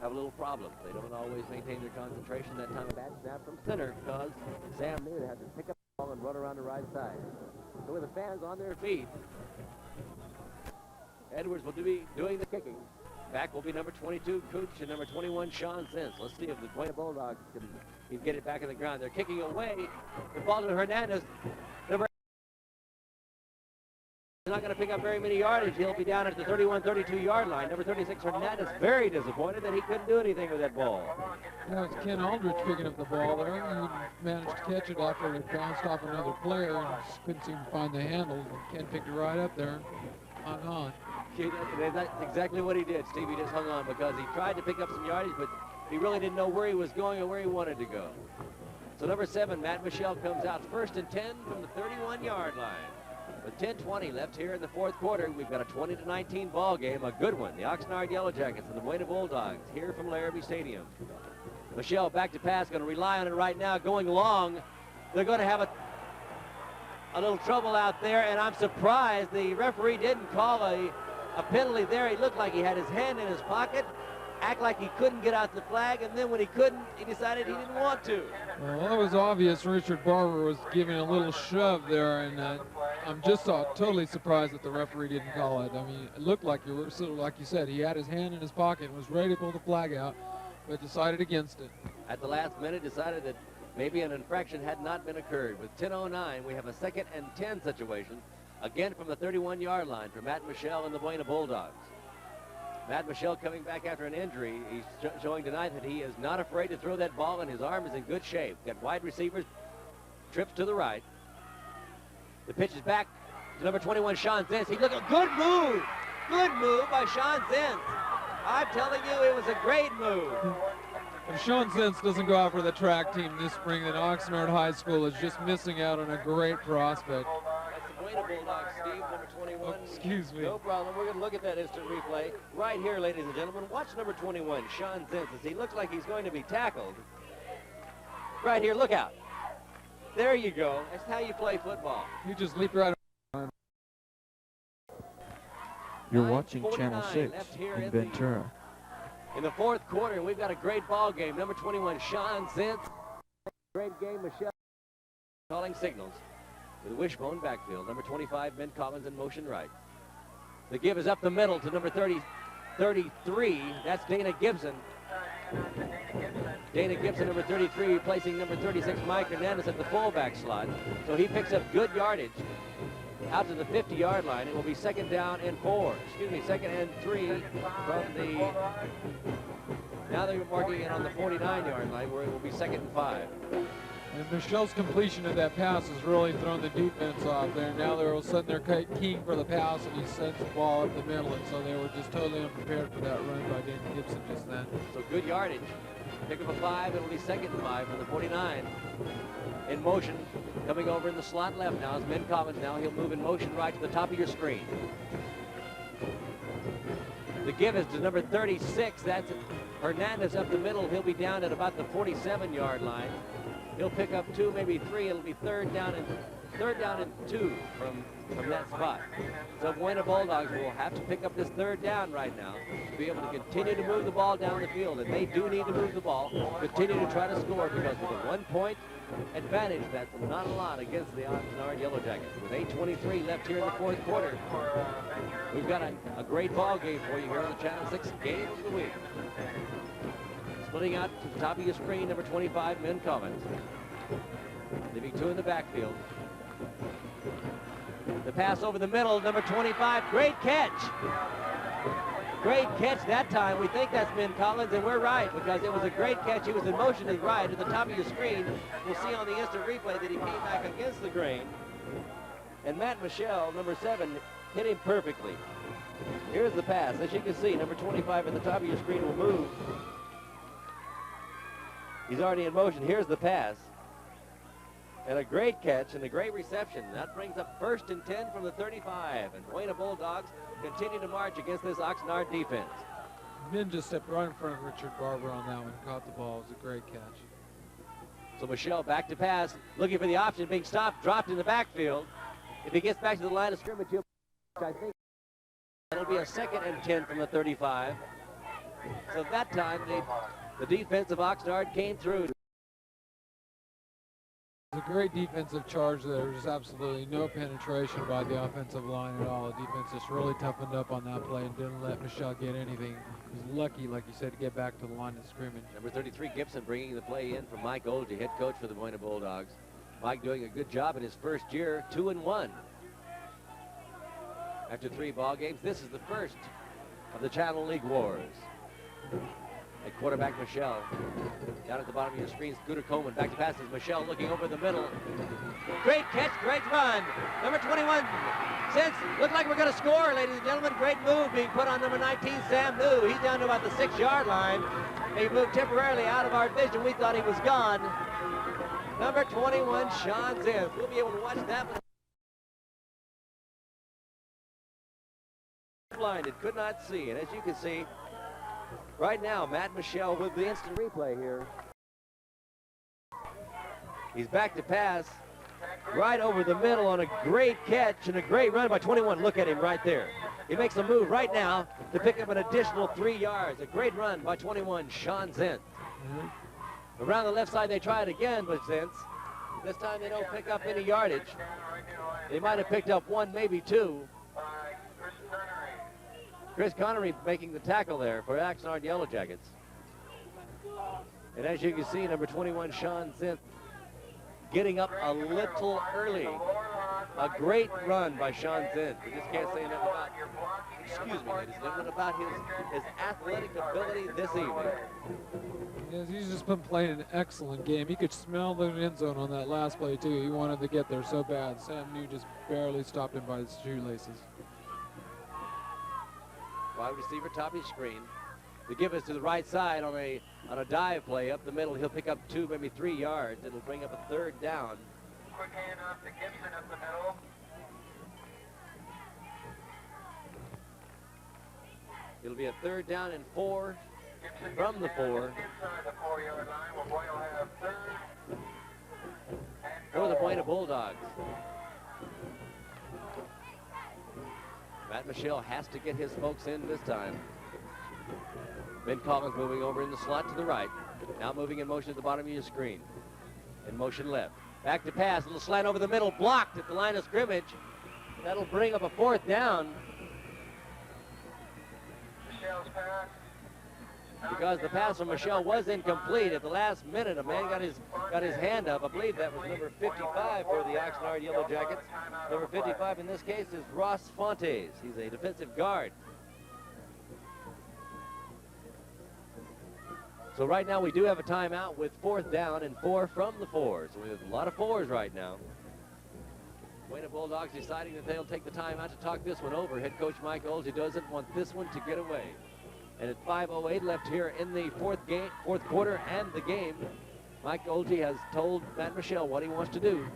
a little problem. They don't always maintain their concentration. That time a bad snap from center because Sam New had to pick up the ball and run around the right side. So with the fans on their feet, Edwards will be doing the kicking. Back will be number 22, Cooch, and number 21, Sean Sins. Let's see if the Buena Bulldogs can get it back in the ground. They're kicking away. The ball to Hernandez. Number he's not going to pick up very many yardage. He'll be down at the 31, 32-yard line. Number 36, Hernandez, very disappointed that he couldn't do anything with that ball. Yeah, it's Ken Aldrich picking up the ball there. He managed to catch it after it bounced off another player and just couldn't seem to find the handle. Ken picked it right up there, hung on. That's exactly what he did. Stevie just hung on because he tried to pick up some yardage, but he really didn't know where he was going or where he wanted to go. So number 7, Matt Michelle, comes out first and 10 from the 31-yard line. With 10:20 left here in the fourth quarter, we've got a 20-19 ball game, a good one. The Oxnard Yellow Jackets and the Buena Bulldogs here from Larrabee Stadium. Michelle back to pass, going to rely on it right now, going long. They're going to have a little trouble out there, and I'm surprised the referee didn't call a penalty there. He looked like he had his hand in his pocket, act like he couldn't get out the flag, and then when he couldn't, he decided he didn't want to. Well, it was obvious Richard Barber was giving a little shove there, and I'm just totally surprised that the referee didn't call it. I mean, it looked like like you said, he had his hand in his pocket and was ready to pull the flag out, but decided against it. At the last minute, decided that maybe an infraction had not been occurred. With 10:09, we have a 2nd and 10 situation, again from the 31-yard line for Matt Michelle and the Buena Bulldogs. Matt Michelle coming back after an injury. He's showing tonight that he is not afraid to throw that ball, and his arm is in good shape. Got wide receivers, trips to the right. The pitch is back to number 21, Sean Zentz. He looked a good move. Good move by Sean Zentz. I'm telling you, it was a great move. If Sean Zentz doesn't go out for the track team this spring, then Oxnard High School is just missing out on a great prospect. That's the Buena Bulldogs, Steve, number 21. Oh, excuse me. No problem. We're going to look at that instant replay right here, ladies and gentlemen. Watch number 21, Sean Zentz, as he looks like he's going to be tackled. Right here, look out. There you go. That's how you play football. He just leaped right. You're watching Channel 9:49 6 left here in Ventura. In the 4th quarter, we've got a great ball game. Number 21, Sean Zentz. Great game, Michelle. Calling signals with a wishbone backfield. Number 25, Ben Collins in motion right. The give is up the middle to number 33. That's Dana Gibson. Dana Gibson, number 33, replacing number 36, Mike Hernandez at the fullback slot. So he picks up good yardage out to the 50-yard line. It will be 2nd down and 4. Excuse me, 2nd and 3 from the... Now they're marking it on the 49-yard line, where it will be 2nd and 5. And Michelle's completion of that pass has really thrown the defense off there. Now they're all of a sudden they're keying for the pass, and he sends the ball up the middle, and so they were just totally unprepared for that run by Dana Gibson just then. So good yardage. Pick up a 5. It'll be 2nd and 5 from the 49. In motion, coming over in the slot left now is Ben Collins. Now he'll move in motion right to the top of your screen. The give is to number 36. That's Hernandez up the middle. He'll be down at about the 47-yard line. He'll pick up 2, maybe 3. It'll be third down and 2 from that spot. So Buena Bulldogs will have to pick up this 3rd down right now to be able to continue to move the ball down the field. And they do need to move the ball, continue to try to score, because with a 1-point advantage, that's not a lot against the Oxnard Yellow Jackets. With 8:23 left here in the 4th quarter, we've got a great ball game for you here on the Channel 6 Game of the Week. Splitting out to the top of your screen, number 25, Ben Collins. Leaving 2 in the backfield. The pass over the middle, number 25, great catch. Great catch that time. We think that's Ben Collins, and we're right, because it was a great catch. He was in motion to the right at the top of your screen. We'll see on the instant replay that he came back against the grain. And Matt Michelle, number 7, hit him perfectly. Here's the pass. As you can see, number 25 at the top of your screen will move. He's already in motion. Here's the pass. And a great catch and a great reception. That brings up 1st and 10 from the 35. And Buena Bulldogs continue to march against this Oxnard defense. Ben just stepped right in front of Richard Barber on that one, caught the ball. It was a great catch. So Michelle back to pass, looking for the option, being stopped, dropped in the backfield. If he gets back to the line of scrimmage, I think it'll be a 2nd and 10 from the 35. So that time, the defense of Oxnard came through. It was a great defensive charge there. There was absolutely no penetration by the offensive line at all. The defense just really toughened up on that play and didn't let Michelle get anything. He was lucky, like you said, to get back to the line of scrimmage. Number 33, Gibson, bringing the play in from Mike Olge, head coach for the Buena Bulldogs. Mike doing a good job in his first year, 2-1. After 3 ball games, this is the first of the Channel League Wars. At quarterback Michelle. Down at the bottom of your screen, Scooter Coleman. Back to passes. Michelle looking over the middle. Great catch, great run. Number 21, Zentz, looked like we're going to score, ladies and gentlemen. Great move being put on number 19, Sam New. He's down to about the 6-yard line. He moved temporarily out of our vision. We thought he was gone. Number 21, Sean Zentz. We'll be able to watch that one. Blinded, could not see. And as you can see, right now, Matt Michelle with the instant replay here. He's back to pass right over the middle on a great catch and a great run by 21. Look at him right there. He makes a move right now to pick up an additional 3 yards. A great run by 21, Sean Zentz. Around the left side, they try it again with Zentz. This time they don't pick up any yardage. They might have picked up 1, maybe 2. Chris Connery making the tackle there for Oxnard Yellow Jackets. And as you can see, number 21, Sean Zentz, getting up a little early. A great run by Sean Zinn. We just can't say enough about, excuse me, ladies and gentlemen, about his athletic ability this evening. Yes, he's just been playing an excellent game. He could smell the end zone on that last play, too. He wanted to get there so bad. Sam New just barely stopped him by his shoelaces. Wide receiver, top of his screen. The give is to the right side on a dive play up the middle. He'll pick up 2, maybe 3 yards. It'll bring up a 3rd down. Quick handoff to Gibson up the middle. It'll be a 3rd down and 4 from the 4 Inside the 4-yard line, we're going to have 3rd for the Buena Bulldogs. Matt Michelle has to get his folks in this time. Ben Collins moving over in the slot to the right. Now moving in motion at the bottom of your screen. In motion left. Back to pass, little slant over the middle, blocked at the line of scrimmage. That'll bring up a 4th down. Michelle's pass. Because the pass from Michelle was incomplete. At the last minute, a man got his hand up. I believe that was number 55 for the Oxnard Yellow Jackets. Number 55 in this case is Ross Fontes. He's a defensive guard. So right now we do have a timeout with 4th down and 4 from the 4. So we have a lot of 4s right now. Buena Bulldogs deciding that they'll take the timeout to talk this one over. Head coach Mike Olsey doesn't want this one to get away. And at 5:08 left here in the fourth quarter and the game, Mike Olsey has told Matt Michelle what he wants to do.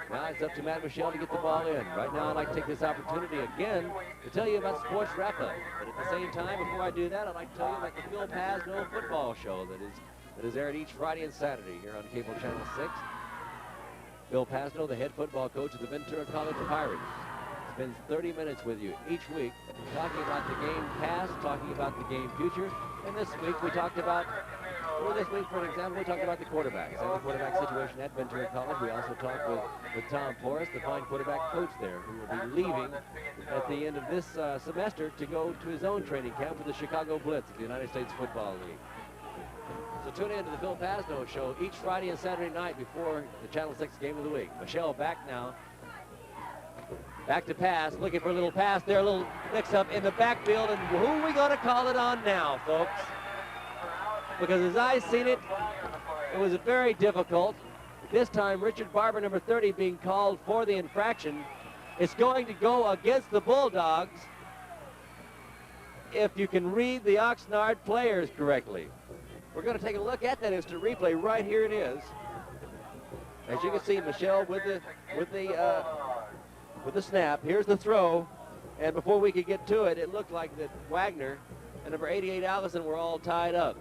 Now it's up to Matt Michelle to get the ball in. Right now I'd like to take this opportunity again to tell you about Sports Wrap-Up. But at the same time, before I do that, I'd like to tell you about the Phil Pasno football show that is aired each Friday and Saturday here on Cable Channel 6. Phil Pasno, the head football coach of the Ventura College Pirates, spends 30 minutes with you each week talking about the game past, talking about the game future. And this week we talked about, for example, we talked about the quarterbacks and the quarterback situation at Ventura College. We also talked with Tom Forrest, the fine quarterback coach there, who will be leaving at the end of this semester to go to his own training camp with the Chicago Blitz of the United States Football League. So tune in to the Phil Pasno show each Friday and Saturday night before the Channel 6 game of the week. Michelle back now. Back to pass, looking for a little pass there, a little mix-up in the backfield, and who are we going to call it on now, folks? Because as I seen it, it was very difficult. This time, Richard Barber, number 30, being called for the infraction. It's going to go against the Bulldogs if you can read the Oxnard players correctly. We're going to take a look at that instant replay. Right here it is. As you can see, Michelle with the snap. Here's the throw, and before we could get to it, it looked like that Wagner and number 88 Allison were all tied up.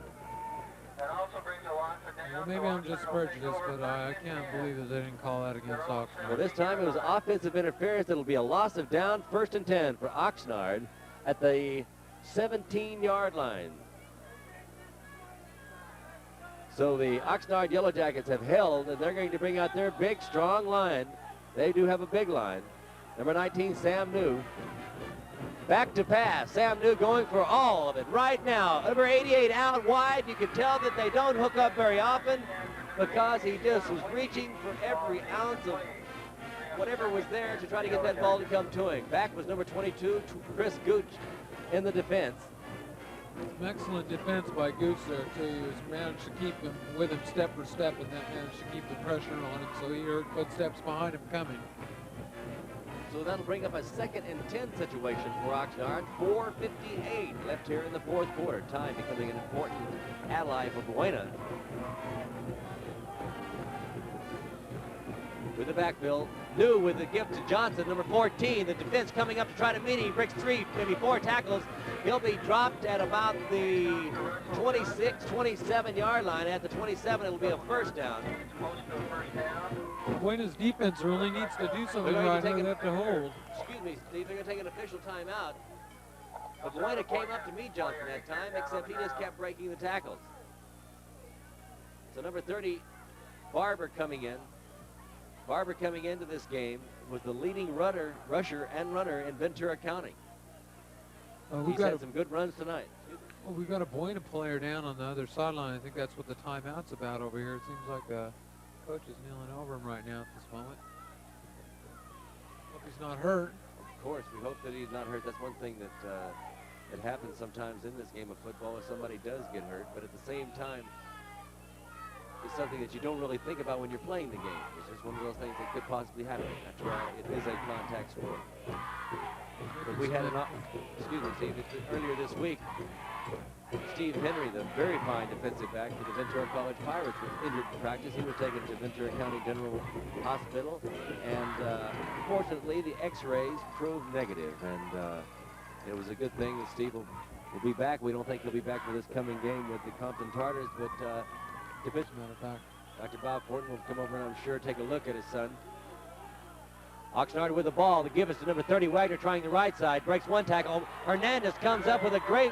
Well, maybe I'm just prejudiced, but I can't believe that they didn't call that against Oxnard. Well, this time it was offensive interference. It'll be a loss of down, 1st and 10 for Oxnard at the 17-yard line. So the Oxnard Yellow Jackets have held, and they're going to bring out their big, strong line. They do have a big line. Number 19, Sam New. Back to pass. Sam New going for all of it right now. Number 88 out wide. You can tell that they don't hook up very often because he just was reaching for every ounce of whatever was there to try to get that ball to come to him. Back was number 22, Chris Gooch in the defense. Some excellent defense by Gooch there, too. He was managed to keep him with him step for step, and then managed to keep the pressure on him, so he heard footsteps behind him coming. So that'll bring up a 2nd and 10 situation for Oxnard. 4:58 left here in the 4th quarter. Time becoming an important ally for Buena. With the backfield, New with the gift to Johnson, number 14. The defense coming up to try to meet him. He breaks 3, maybe 4 tackles. He'll be dropped at about the 26, 27-yard line. At the 27, it'll be a 1st down. Buena's defense really needs to do something right now. They have to hold. Excuse me, Steve. They're going to take an official timeout. But Buena came up to meet Johnson that time, except he just kept breaking the tackles. So number 30, Barber coming in. Barber coming into this game was the leading rusher and runner in Ventura County. He's had some good runs tonight. Well, we've got a Buena player down on the other sideline. I think that's what the timeout's about over here. It seems like Coach is kneeling over him right now at this moment. Hope he's not hurt. Of course, we hope that he's not hurt. That's one thing that that happens sometimes in this game of football if somebody does get hurt. But at the same time, it's something that you don't really think about when you're playing the game. It's just one of those things that could possibly happen. After all, it is a contact sport. But we had excuse me, Steve, earlier this week, Steve Henry, the very fine defensive back for the Ventura College Pirates, was injured in practice. He was taken to Ventura County General Hospital, and fortunately, the X-rays proved negative, and it was a good thing that Steve will be back. We don't think he'll be back for this coming game with the Compton Tartars, but Matter of fact, Dr. Bob Fortin will come over and I'm sure take a look at his son. Oxnard with the ball to give us to number 30, Wagner trying the right side, breaks one tackle. Hernandez comes up with a great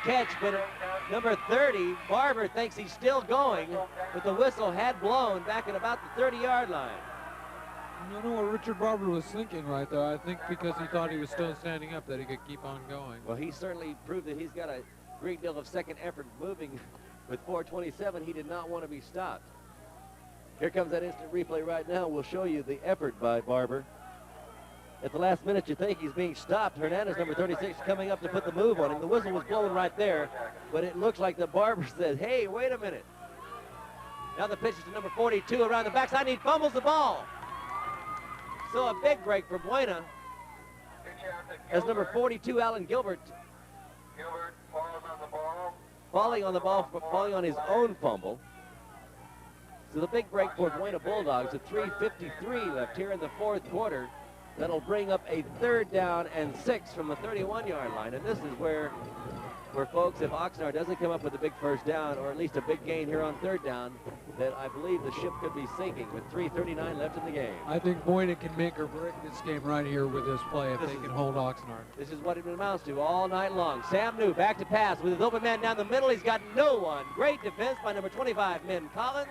catch, but number 30, Barber, thinks he's still going, but the whistle had blown back at about the 30-yard line. I don't know what Richard Barber was thinking right there. I think because he thought he was still standing up that he could keep on going. Well, he certainly proved that he's got a great deal of second effort moving. With 4:27, he did not want to be stopped. Here comes that instant replay right now. We'll show you the effort by Barber. At the last minute, you think he's being stopped. Hernandez, number 36, coming up to put the move on him. The whistle was blowing right there, but it looks like the Barber said, hey, wait a minute. Now the pitch is to number 42 around the backside. He fumbles the ball. So a big break for Buena as number 42, Alan Gilbert, Gilbert falls on the ball. falling on the ball, falling on his own fumble. So the big break for Buena Bulldogs at 3:53 left here in the fourth quarter. That'll bring up a 3rd down and 6 from the 31-yard line. And this is where folks, if Oxnard doesn't come up with a big first down, or at least a big gain here on 3rd down, that I believe the ship could be sinking with 3:39 left in the game. I think Buena can make or break this game right here with this play if they can hold Oxnard. This is what it amounts to all night long. Sam New back to pass with his open man down the middle. He's got no one. Great defense by number 25, Min Collins.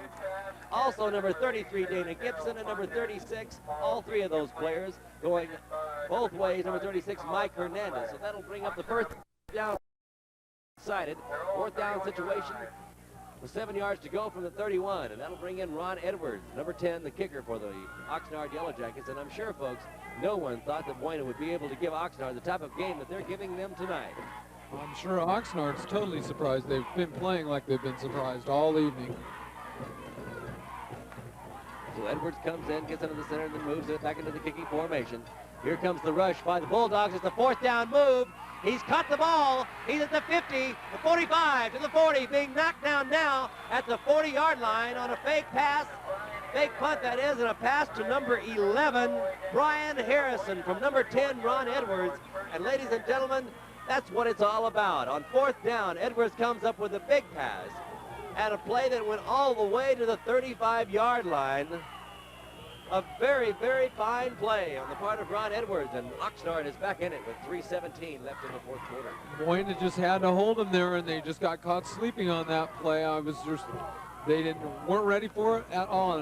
Also number 33, Dana Gibson, and number 36, all three of those players going both ways. Number 36, Mike Hernandez. So that'll bring up the first down. Decided 4th down situation with 7 yards to go from the 31, and that'll bring in Ron Edwards, number 10, the kicker for the Oxnard Yellow Jackets. And I'm sure, folks, no one thought that Buena would be able to give Oxnard the type of game that they're giving them tonight. I'm sure Oxnard's totally surprised. They've been playing like they've been surprised all evening. So Edwards comes in, gets into the center, and then moves it back into the kicking formation. Here comes the rush by the Bulldogs. It's a 4th down move. He's caught the ball. He's at the 50, the 45, to the 40, being knocked down now at the 40-yard line on a fake pass. Fake punt, that is, and a pass to number 11, Brian Harrison, from number 10, Ron Edwards. And ladies and gentlemen, that's what it's all about. On 4th down, Edwards comes up with a big pass and a play that went all the way to the 35-yard line. A very, very fine play on the part of Ron Edwards, and Oxnard is back in it with 3:17 left in the fourth quarter. Buena just had to hold him there, and they just got caught sleeping on that play. They weren't ready for it at all,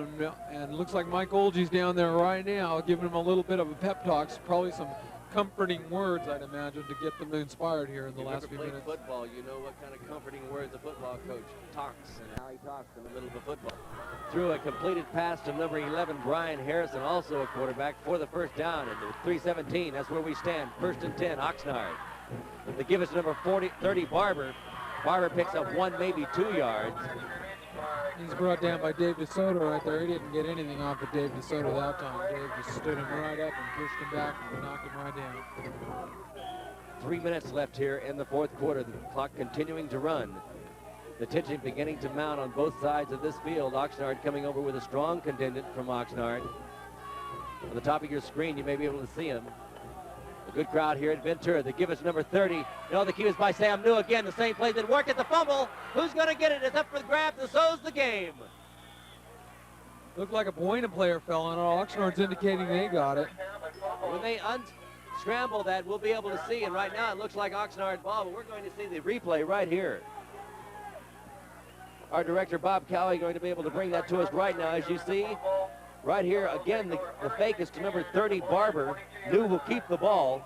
and looks like Mike Olgey's down there right now giving him a little bit of a pep talk, probably some comforting words, I'd imagine, to get them inspired here in the last few minutes. Football, you know what kind of comforting words a football coach talks and how he talks in the middle of a football. Threw a completed pass to number 11, Brian Harrison, also a quarterback, for the first down, and 3:17. That's where we stand. 1st and 10, Oxnard. They give us number 30, Barber. Barber picks up 1, maybe 2 yards. He's brought down by Dave DeSoto right there. He didn't get anything off of Dave DeSoto that time. Dave just stood him right up and pushed him back and knocked him right down. 3 minutes left here in the fourth quarter. The clock continuing to run. The tension beginning to mount on both sides of this field. Oxnard coming over with a strong contingent from Oxnard. On the top of your screen, you may be able to see him. A good crowd here at Ventura. They give us number 30. No, the cue is by Sam New again. The same play that worked at the fumble. Who's going to get it? It's up for the grabs, and so's the game. Looked like a Buena player fell on it. Oxnard's indicating they got it. When they unscramble that, we'll be able to see. And right now, it looks like Oxnard's ball, but we're going to see the replay right here. Our director, Bob Cowie, going to be able to bring that to us right now. As you see, right here, again, the fake is to number 30, Barber. New will keep the ball.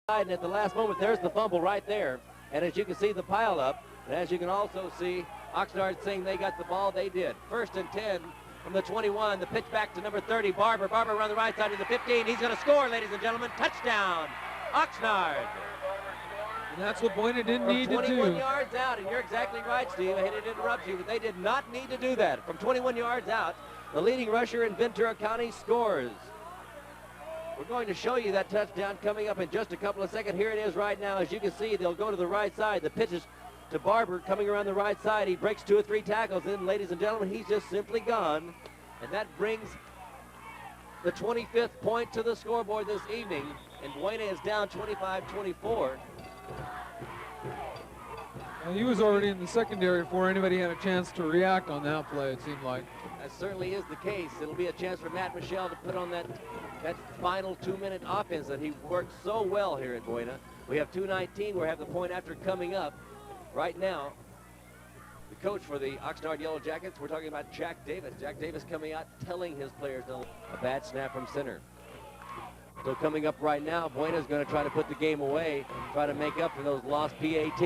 And at the last moment, there's the fumble right there. And as you can see, the pile up. And as you can also see, Oxnard saying they got the ball. They did. 1st and 10 from the 21. The pitch back to number 30, Barber. Barber around the right side to the 15. He's going to score, ladies and gentlemen. Touchdown, Oxnard. And that's what Buena didn't From need to 21 do. yards out, and you're exactly right, Steve. I hate to interrupt you, but they did not need to do that. From 21 yards out, the leading rusher in Ventura County scores. We're going to show you that touchdown coming up in just a couple of seconds. Here it is right now. As you can see, they'll go to the right side. The pitch is to Barber coming around the right side. He breaks 2 or 3 tackles. And ladies and gentlemen, he's just simply gone. And that brings the 25th point to the scoreboard this evening. And Buena is down 25-24. Well, he was already in the secondary before anybody had a chance to react on that play, it seemed like. That certainly is the case. It'll be a chance for Matt Michelle to put on that final 2-minute offense that he worked so well here in Buena. We have 2:19. We have the point after coming up right now. The coach for the Oxnard Yellow Jackets, we're talking about Jack Davis. Jack Davis coming out telling his players no. A bad snap from center. So coming up right now, Buena's going to try to put the game away, try to make up for those lost PATs.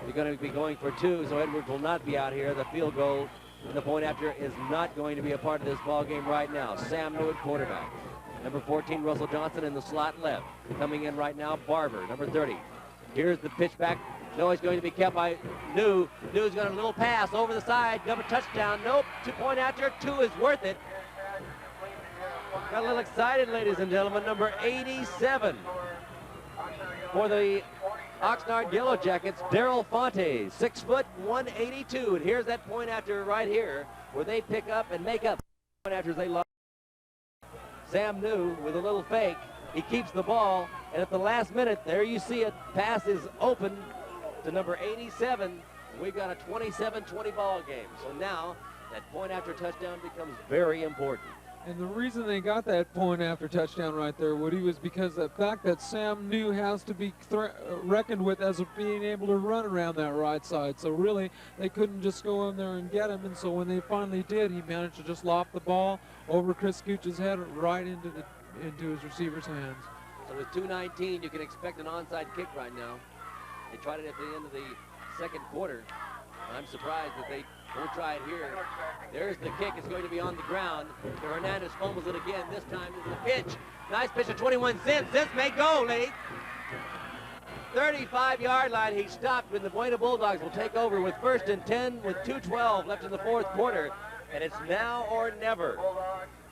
They're going to be going for 2, so Edwards will not be out here. The field goal and the point after is not going to be a part of this ball game right now. Sam New at quarterback. Number 14, Russell Johnson in the slot left. Coming in right now, Barber, number 30. Here's the pitch back. No, he's going to be kept by New. New's got a little pass over the side. Double touchdown. Nope. 2-point after. 2 is worth it. Got a little excited, ladies and gentlemen. Number 87 for the Oxnard Yellow Jackets, Daryl Fonte, 6 foot, 182. And here's that point after right here where they pick up and make up. Point after they lost. Sam New with a little fake. He keeps the ball, and at the last minute, there you see it. Pass is open to number 87. We've got a 27-20 ball game. So now that point after touchdown becomes very important. And the reason they got that point after touchdown right there, Woody, was because the fact that Sam New has to be reckoned with as being able to run around that right side. So really, they couldn't just go in there and get him. And so when they finally did, he managed to just loft the ball over Chris Gooch's head right into his receiver's hands. So with 2:19, you can expect an onside kick right now. They tried it at the end of the second quarter. I'm surprised that they won't try it here. There's the kick. It's going to be on the ground. Hernandez fumbles it again. This time is the pitch. Nice pitch to 21 Cents. Cents may go, late. 35-yard line. He stopped when the Buena Bulldogs will take over with 1st and 10 with 2:12 left in the 4th quarter. And it's now or never.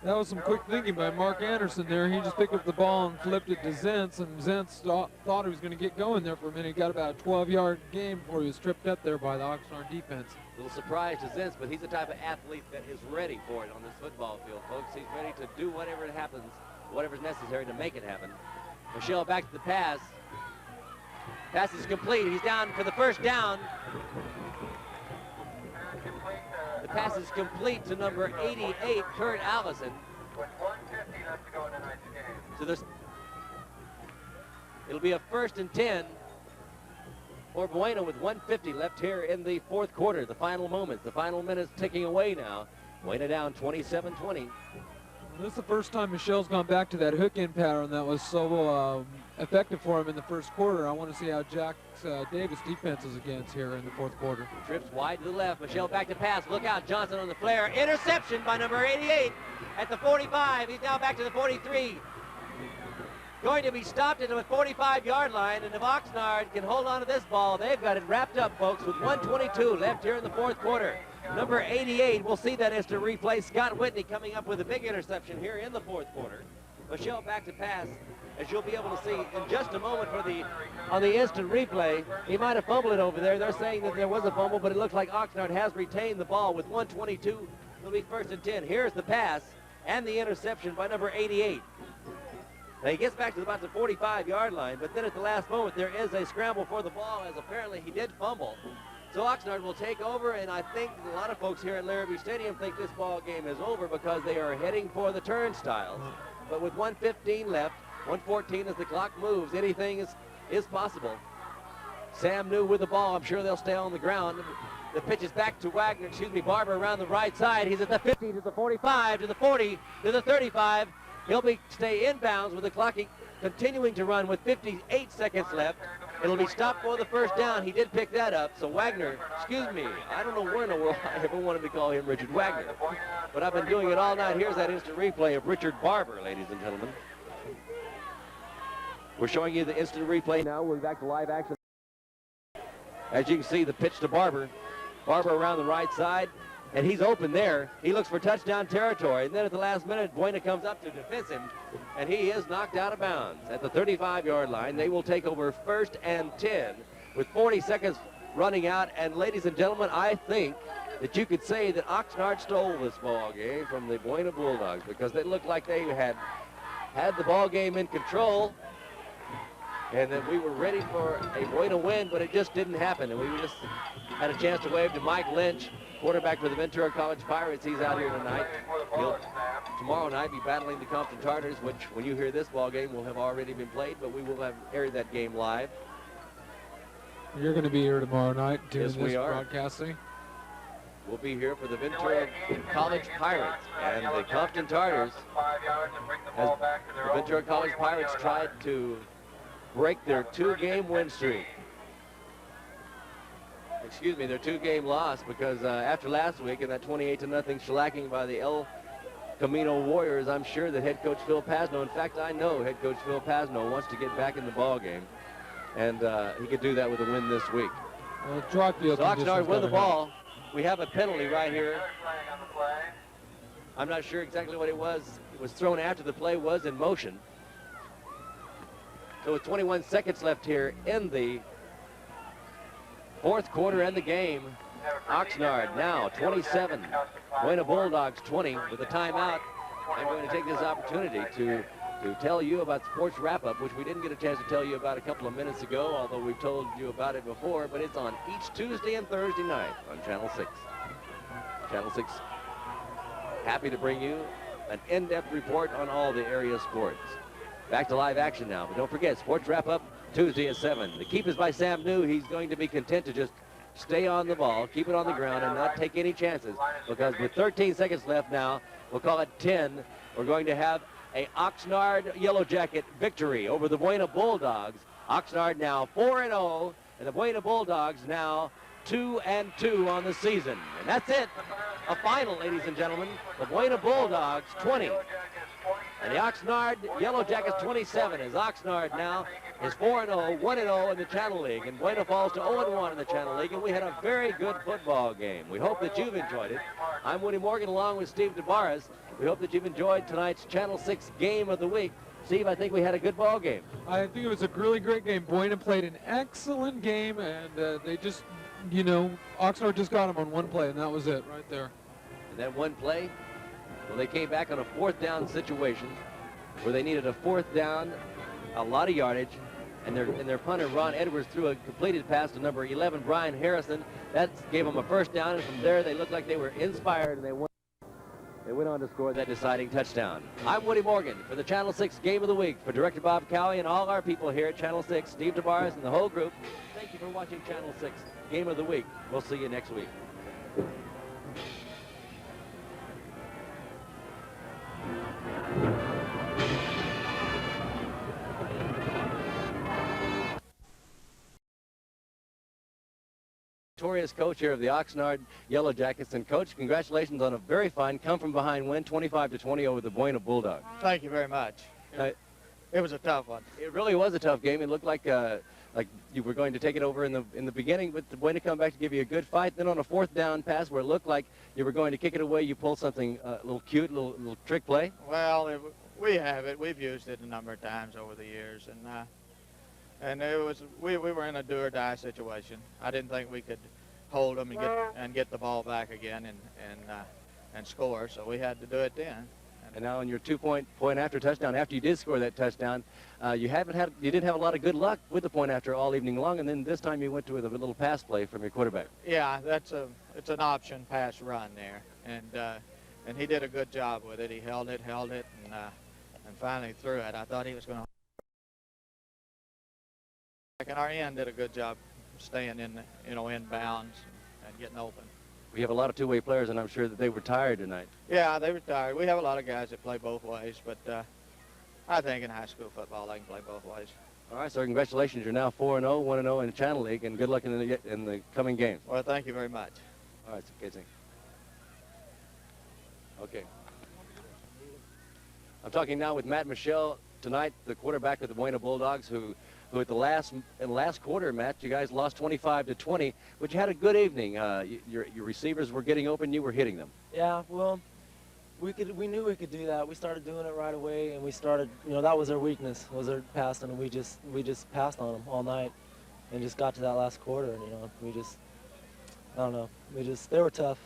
That was some quick thinking by Mark Anderson there. He just picked up the ball and flipped it to Zentz, and Zentz thought he was going to get going there for a minute. He got about a 12-yard game before he was tripped up there by the Oxnard defense. A little surprise to Zentz, but he's the type of athlete that is ready for it on this football field, folks. He's ready to do whatever it happens, whatever's necessary to make it happen. Michelle back to the pass. Pass is complete. He's down for the first down. The pass is complete to number 88, Kurt Allison. With 1:50 left to go in tonight's game. So this, it'll be a 1st and 10 for Buena with 1:50 left here in the 4th quarter. The final moments, the final minutes ticking away now. Buena down 27-20. This is the first time Michelle's gone back to that hook-in pattern that was so effective for him in the 1st quarter. I want to see how Jack Davis defense is against here in the 4th quarter. Trips wide to the left. Michelle back to pass. Look out, Johnson on the flare. Interception by number 88 at the 45. He's now back to the 43. Going to be stopped at the 45-yard line, and if Oxnard can hold on to this ball, they've got it wrapped up, folks, with 1:22 left here in the 4th quarter. Number 88, we'll see that instant replay. Scott Whitney coming up with a big interception here in the 4th quarter. Michelle back to pass, as you'll be able to see in just a moment on the instant replay. He might have fumbled it over there. They're saying that there was a fumble, but it looks like Oxnard has retained the ball with 1:22. It'll be 1st and 10. Here's the pass and the interception by number 88. Now he gets back to about the 45-yard line, but then at the last moment there is a scramble for the ball, as apparently he did fumble. So Oxnard will take over, and I think a lot of folks here at Larrabee Stadium think this ball game is over because they are heading for the turnstiles. But with 1:15 left, 1:14 as the clock moves, anything is possible. Sam New with the ball. I'm sure they'll stay on the ground. The pitch is back to Barber around the right side. He's at the 50, to the 45, to the 40, to the 35. He'll stay inbounds with the clock continuing to run with 58 seconds left. It'll be stopped for the first down. He did pick that up. So Wagner, excuse me, I don't know where in the world I ever wanted to call him Richard Wagner. But I've been doing it all night. Here's that instant replay of Richard Barber, ladies and gentlemen. We're showing you the instant replay now. We're back to live action. As you can see, the pitch to Barber. Barber around the right side, and he's open there. He looks for touchdown territory, and then at the last minute, Buena comes up to defense him, and he is knocked out of bounds. At the 35-yard line, they will take over 1st and 10 with 40 seconds running out. And ladies and gentlemen, I think that you could say that Oxnard stole this ball game from the Buena Bulldogs, because they looked like they had the ball game in control, and that we were ready for a Buena win, but it just didn't happen. And we just had a chance to wave to Mike Lynch, quarterback for the Ventura College Pirates. He's out here tonight. He'll tomorrow night be battling the Compton Tartars, which when you hear this ball game will have already been played, but we will have aired that game live. You're going to be here tomorrow night doing Yes, we this are. broadcasting. We'll be here for the Ventura College Pirates and the Compton Tartars. As the Ventura College Pirates tried to break their 2-game win streak. Excuse me, their 2-game loss, because after last week and that 28-0 shellacking by the El Camino Warriors, I'm sure that head coach Phil Pasno, in fact, I know head coach Phil Pasno wants to get back in the ball game, and he could do that with a win this week. Well, drop field So Oxnard win the conditions ball. We have a penalty right here. I'm not sure exactly what it was. It was thrown after the play was in motion. So with 21 seconds left here in the 4th quarter and the game, Oxnard now 27, Buena Bulldogs 20 with a timeout. I'm going to take this opportunity to tell you about Sports Wrap-Up, which we didn't get a chance to tell you about a couple of minutes ago, although we've told you about it before, but it's on each Tuesday and Thursday night on Channel 6. Channel 6, happy to bring you an in-depth report on all the area sports. Back to live action now, but don't forget, Sports Wrap-Up Tuesday at 7. The keep is by Sam New. He's going to be content to just stay on the ball, keep it on the ground, and not take any chances, because with 13 seconds left now, we'll call it 10, we're going to have a Oxnard Yellow Jacket victory over the Buena Bulldogs. Oxnard now 4-0, and the Buena Bulldogs now 2-2 on the season. And that's it. A final, ladies and gentlemen. The Buena Bulldogs 20. And the Oxnard Yellow Jackets 27, as Oxnard now is 4-0, 1-0 in the Channel League, and Buena falls to 0-1 in the Channel League, and we had a very good football game. We hope that you've enjoyed it. I'm Woody Morgan along with Steve DeBarras. We hope that you've enjoyed tonight's Channel 6 Game of the Week. Steve, I think we had a good ball game. I think it was a really great game. Buena played an excellent game, and they just, you know, Oxnard just got them on one play, and that was it right there. And that one play, well, they came back on a 4th down situation where they needed a 4th down, a lot of yardage, and their punter, Ron Edwards, threw a completed pass to number 11, Brian Harrison. That gave them a 1st down, and from there they looked like they were inspired, and they went on to score that deciding touchdown. I'm Woody Morgan for the Channel 6 Game of the Week. For Director Bob Cowie and all our people here at Channel 6, Steve DeBarras and the whole group, thank you for watching Channel 6 Game of the Week. We'll see you next week. Victorious coach here of the Oxnard Yellow Jackets. And coach, congratulations on a very fine come-from-behind win, 25-20 over the Buena Bulldogs. Thank you very much. It was a tough one. It really was a tough game. It looked like you were going to take it over in the beginning, but the Buena come back to give you a good fight. Then on a 4th down pass where it looked like you were going to kick it away, you pulled something a little cute, a little trick play. Well, we have it. We've used it a number of times over the years, and it was we were in a do-or-die situation. I didn't think we could hold them and get the ball back again and score, so we had to do it then. And now on your 2-point after touchdown, after you did score that touchdown, you didn't have a lot of good luck with the point after all evening long, and then this time you went to with a little pass play from your quarterback. Yeah, it's an option pass run there, and he did a good job with it. He held it, and finally threw it. I thought he was going to. And our end did a good job staying in bounds and getting open. We have a lot of two-way players, and I'm sure that they were tired tonight. Yeah, they were tired. We have a lot of guys that play both ways, but I think in high school football they can play both ways. All right, so congratulations. You're now 4-0, 1-0 in the Channel League, and good luck in the coming games. Well, thank you very much. All right, so Casey. Okay. I'm talking now with Matt Michelle tonight, the quarterback of the Buena Bulldogs, who in the last quarter, Matt, you guys lost 25-20, but you had a good evening. Your receivers were getting open, you were hitting them. Yeah, well, we knew we could do that. We started doing it right away, and we started, that was our weakness, was our passing, and we just passed on them all night, and just got to that last quarter, and I don't know, they were tough.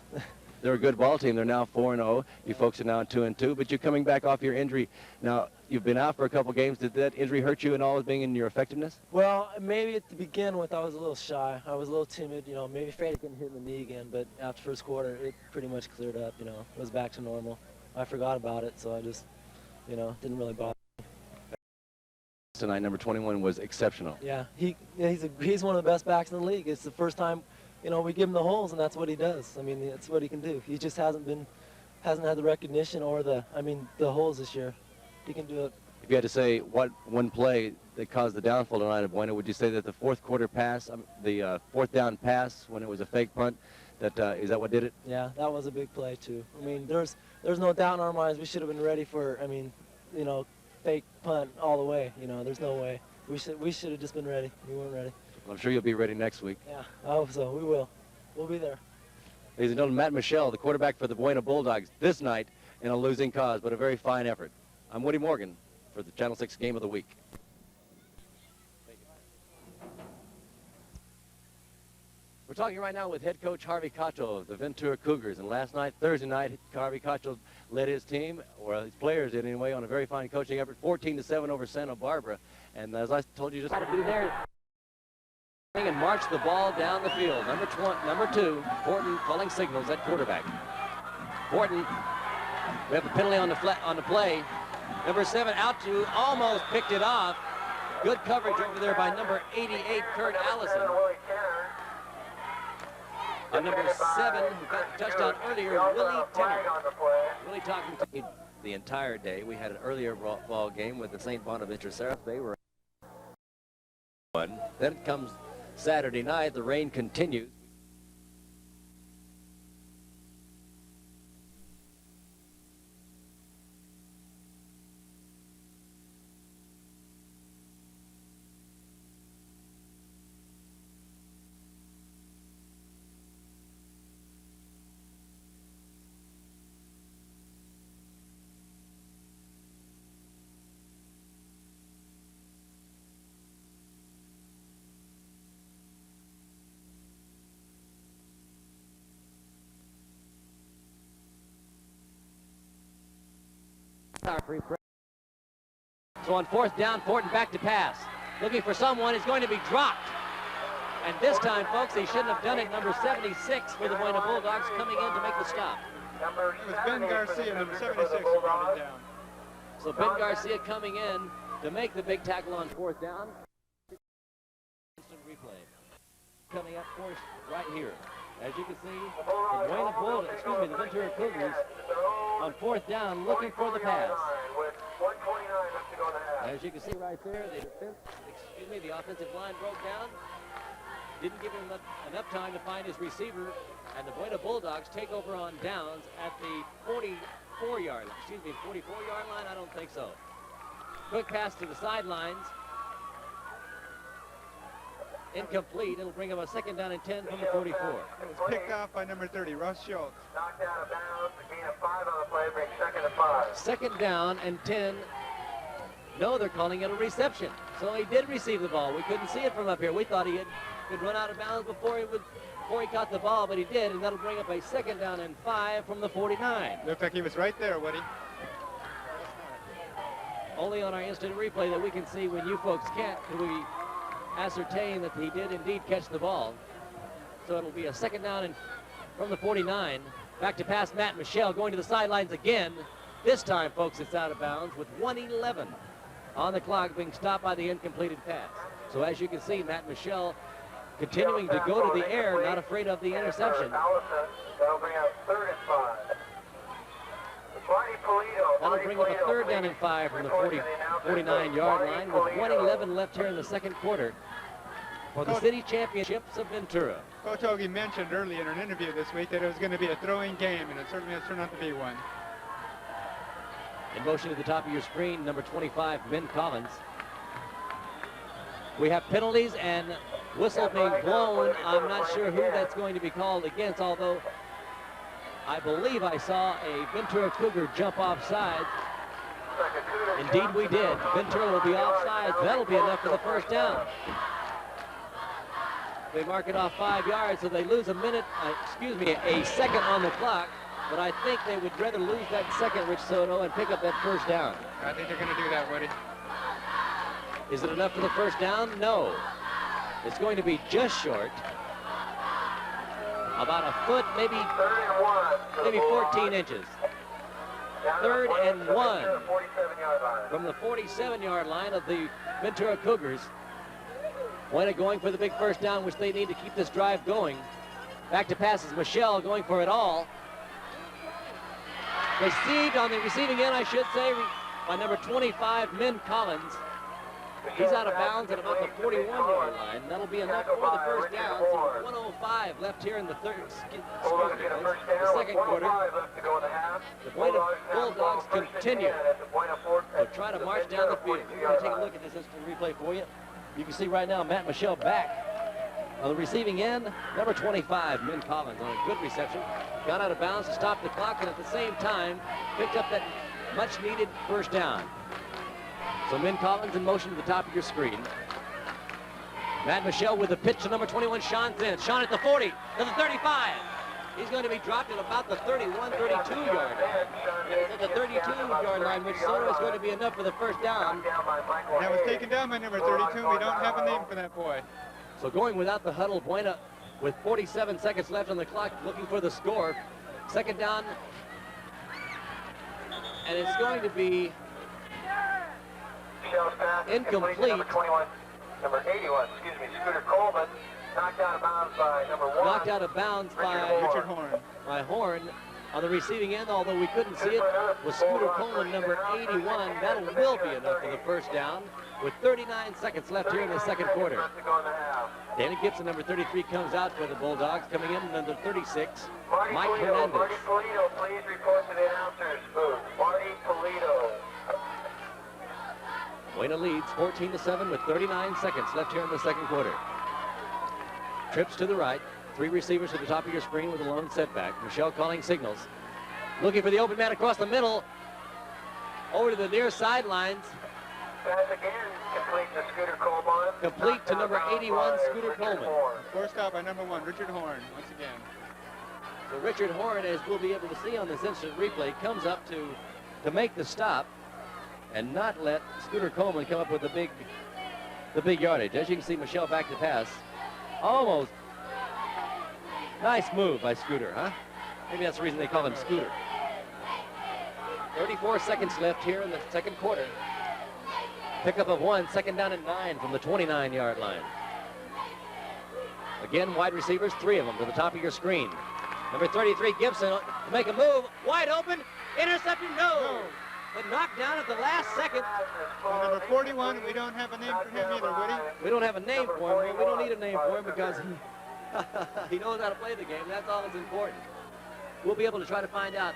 They're a good ball team. They're now 4-0. You folks are now 2-2, but you're coming back off your injury. Now, you've been out for a couple games. Did that injury hurt you at all as being in your effectiveness? Well, maybe to begin with, I was a little shy. I was a little timid, maybe afraid of getting hit in the knee again, but after first quarter, it pretty much cleared up, it was back to normal. I forgot about it, so I just, didn't really bother. Tonight, number 21 was exceptional. Yeah, he's one of the best backs in the league. It's the first time, we give him the holes, and that's what he does. I mean, that's what he can do. He just hasn't had the recognition or the holes this year. He can do it. If you had to say what one play that caused the downfall tonight at Buena, would you say that the fourth quarter pass, the fourth down pass when it was a fake punt, is that what did it? Yeah, that was a big play too. I mean, there's no doubt in our minds we should have been ready for, fake punt all the way. There's no way. We should have just been ready. We weren't ready. Well, I'm sure you'll be ready next week. Yeah, I hope so. We will. We'll be there. Ladies and gentlemen, Matt Michelle, the quarterback for the Buena Bulldogs this night in a losing cause, but a very fine effort. I'm Woody Morgan for the Channel 6 Game of the Week. We're talking right now with head coach Harvey Cacho of the Ventura Cougars, and last night, Thursday night, Harvey Cacho led his team, or his players did anyway, on a very fine coaching effort, 14-7 over Santa Barbara. And as I told you, just got to be there and march the ball down the field. Number 2, Horton calling signals at quarterback. Horton, we have a penalty on the play. Number 7 out to, almost picked it off. Good coverage over there by number 88, Kurt Allison. Number 7, who got the touchdown earlier, Willie Tenner. Willie talking to me the entire day. We had an earlier ball game with the St. Bonaventure Seraphs. They were one. Then comes Saturday night. The rain continues. So on fourth down, Horton back to pass. Looking for someone, is going to be dropped. And this time, folks, he shouldn't have done it. Number 76 for the Buena Bulldogs coming in to make the stop. It was Ben Garcia, number 76, who brought it down. So Ben Garcia coming in to make the big tackle on fourth down. Instant replay. Coming up for us right here. As you can see, the Ventura Cougars on fourth down looking for the pass. As you can see right there, the offensive line broke down. Didn't give him enough time to find his receiver, and the Buena Bulldogs take over on downs at the 44-yard line. I don't think so. Quick pass to the sidelines. Incomplete. It'll bring him a second down and 10 from the 44. It was picked off by number 30, Russ Schultz. Knocked out of bounds. A gain of 5 on the play, brings second and 5. Second down and 10. No, they're calling it a reception. So he did receive the ball. We couldn't see it from up here. We thought he could run out of bounds before he caught the ball, but he did, and that'll bring up a second down and 5 from the 49. Looked like he was right there, Woody. Only on our instant replay that we can see when you folks can't can we ascertain that he did indeed catch the ball. So it'll be a second down and from the 49. Back to pass Matt Michelle going to the sidelines again. This time, folks, it's out of bounds with 1:11 on the clock, being stopped by the incompleted pass. So as you can see, Matt Michelle continuing to go to the air, not afraid of the interception. That'll bring up third and 5. That'll bring up a third down and 5 from the 49-yard line with 1:11 left here in the second quarter for the city championships of Ventura. Coach Ogie mentioned earlier in an interview this week that it was going to be a throwing game, and it certainly has turned out to be one. In motion to the top of your screen, number 25, Ben Collins. We have penalties and whistle being blown. I'm not sure who that's going to be called against, although I believe I saw a Ventura Cougar jump offside. Indeed we did. Ventura will be offside. That'll be enough for the first down. They mark it off 5 yards, so they lose a second on the clock. But I think they would rather lose that second, Rich Soto, and pick up that first down. I think they're going to do that, Woody. Is it enough for the first down? No. It's going to be just short. About a foot, maybe 14 inches. 3rd and 1 from the 47-yard line of the Ventura Cougars. Buena going for the big first down, which they need to keep this drive going. Back to passes. Michelle going for it all. Received on the receiving end, I should say, by number 25, Min Collins. He's out of bounds at about the 41-yard line. That'll be enough for the first down. So 1:05 left here in the second quarter. The Buena Bulldogs continue to try to march down the field. We're going to take a look at this instant replay for you. You can see right now Matt Michelle back on the receiving end. Number 25, Min Collins, on a good reception. Got out of bounds to stop the clock, and at the same time picked up that much-needed first down. So Min Collins in motion to the top of your screen. Matt Michelle with the pitch to number 21, Sean Zinn. Sean at the 40, to the 35. He's going to be dropped at about the 31, 32-yard line. And it's at the 32-yard line, which Soto is going to be enough for the first down. That was taken down by number 32. We don't have a name for that boy. So going without the huddle, Buena with 47 seconds left on the clock, looking for the score. Second down. And it's going to be incomplete. Number 81, Scooter Coleman, knocked out of bounds by number 1. Knocked out of bounds by Richard Horn. By Horn on the receiving end, although we couldn't see it, was Scooter Coleman, number 81. That will be enough for the first down with 39 seconds left here in the second quarter. Danny Gibson, number 33, comes out for the Bulldogs. Coming in, number 36, Mike Hernandez. Marty Polito, please report to the announcer's booth. Marty Polito. Buena leads 14-7 with 39 seconds left here in the second quarter. Trips to the right. 3 receivers to the top of your screen with a lone setback. Michelle calling signals. Looking for the open man across the middle. Over to the near sidelines. Pass again, complete to Scooter Coleman. Complete to number 81, Scooter Coleman. Forced out by number 1, Richard Horn, once again. So Richard Horn, as we'll be able to see on this instant replay, comes up to make the stop and not let Scooter Coleman come up with the big yardage. As you can see, Michelle back to pass. Almost. Nice move by Scooter, huh? Maybe that's the reason they call him Scooter. 34 seconds left here in the second quarter. Pickup of 1, second down and 9 from the 29-yard line. Again, wide receivers, 3 of them to the top of your screen. Number 33, Gibson, to make a move, wide open, interception, no! But knocked down at the last second. And number 41, we don't have a name for him either, Woody. We don't have a name for him. Well, we don't need a name for him because he knows how to play the game. That's all that's important. We'll be able to try to find out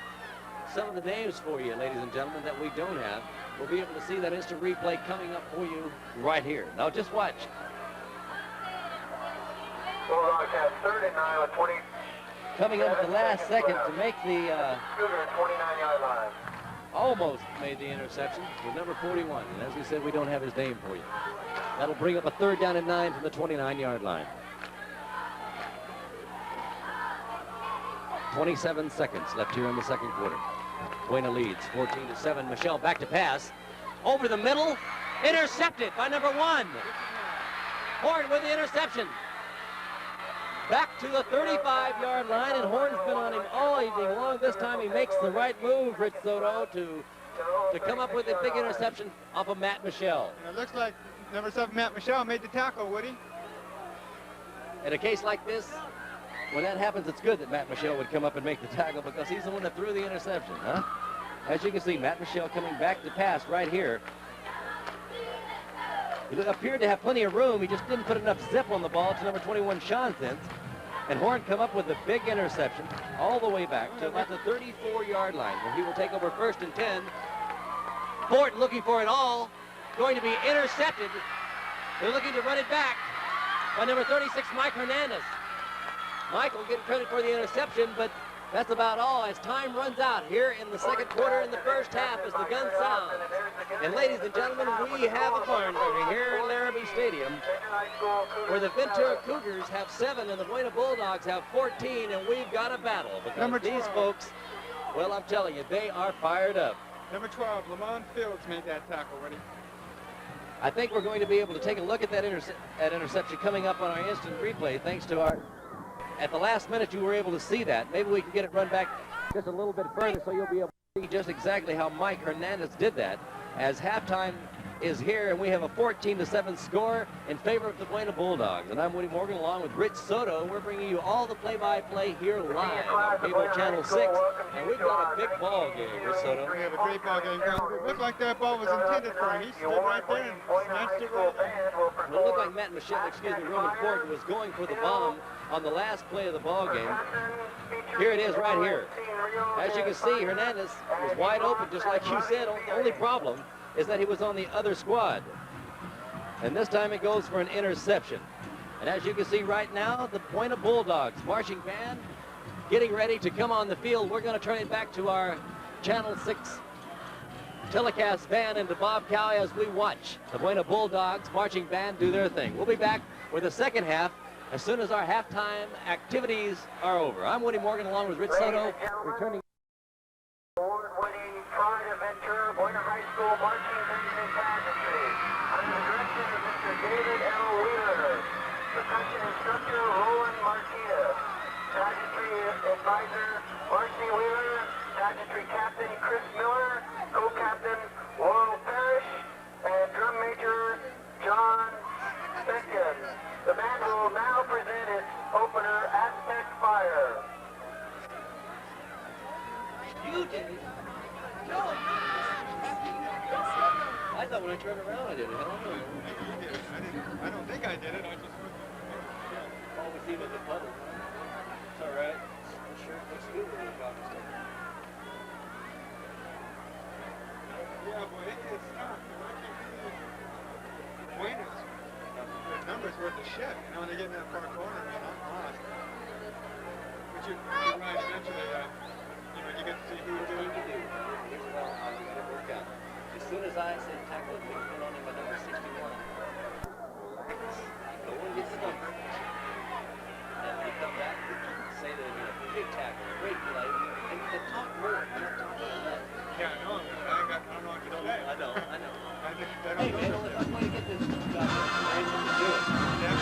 some of the names for you, ladies and gentlemen, that we don't have. We'll be able to see that instant replay coming up for you right here. Now just watch. Bulldogs have 3rd and 9 with 20. Coming up at the last second to make the Scooter at 29-yard line. almost made the interception with number 41. And as we said, we don't have his name for you. That'll bring up a 3rd down and 9 from the 29-yard line. 27 seconds left here in the second quarter. Buena leads 14-7. Michelle back to pass. Over the middle. Intercepted by number 1. Horn with the interception. Back to the 35-yard line, and Horn's been on him all evening long. This time he makes the right move, Rich Soto, to come up with a big interception off of Matt Michelle. And it looks like number 7, Matt Michelle, made the tackle, Woody. In a case like this, when that happens, it's good that Matt Michelle would come up and make the tackle because he's the one that threw the interception, huh? As you can see, Matt Michelle coming back to pass right here. He appeared to have plenty of room. He just didn't put enough zip on the ball to number 21, Sean Thins. And Horn come up with a big interception all the way back to about the 34-yard line, where he will take over 1st and 10. Fort looking for it all, going to be intercepted. They're looking to run it back by number 36, Mike Hernandez. Michael getting credit for the interception, but that's about all as time runs out here in the second quarter in the first half as the gun sounds. And ladies and gentlemen, we have a barn burner here in Larrabee Stadium where the Ventura Cougars have 7 and the Buena Bulldogs have 14, and we've got a battle because these folks, well, I'm telling you, they are fired up. Number 12, Lamont Fields made that tackle, Woody. I think we're going to be able to take a look at that interception coming up on our instant replay thanks to our... At the last minute, you were able to see that. Maybe we can get it run back just a little bit further so you'll be able to see just exactly how Mike Hernandez did that. As halftime is here, and we have a 14-7 score in favor of the Buena Bulldogs. And I'm Woody Morgan along with Rich Soto. We're bringing you all the play-by-play here live on Cable Channel 6. And we've got a big ball game, Rich Soto. We have a great ball game. It looked like that ball was intended for him. He stood right there and snatched it right there. It looked like Matt Michelle, Roman Ford was going for the bomb on the last play of the ball game. Here it is right here. As you can see, Hernandez was wide open, just like you said. The only problem is that he was on the other squad. And this time it goes for an interception. And as you can see right now, the Buena Bulldogs marching band getting ready to come on the field. We're going to turn it back to our Channel 6 telecast van and to Bob Cowie as we watch the Buena Bulldogs marching band do their thing. We'll be back with the second half as soon as our halftime activities are over. I'm Woody Morgan along with Rich Soto, returning. Award-winning pride of Ventura, Buena High School marching band and pageantry. Under the direction of Mr. David L. Wheeler. Percussion instructor Roland Martinez. Pageantry advisor Marcy Wheeler. Pageantry captain Chris Miller. Co-captain Laurel Parrish. And drum major John Speckin. The band will now present its opener, Aztec Fire. You did it. No. I thought when I turned around I did it. I don't know. I don't think I did it. I just... Always seem as a puddle. It's all right. I'm sure it looks good when you got this stuff. Yeah, boy, it's not. I can't see Buena's. The numbers worth a shit. You know, when they get in that far corner, man, I'm lost. But you're right, eventually, you know, you get to see who you're doing. Here's what I'll let it work out. As soon as I say tackle, we put on him by number 61. No one gets stumped. And when you come back, say that you know, big tackle, great play, and talk more. Not talk less. Yeah, I know. I don't know what to say. I know. Hey, man, if I'm going to get this job, I'm able to do it. Yeah.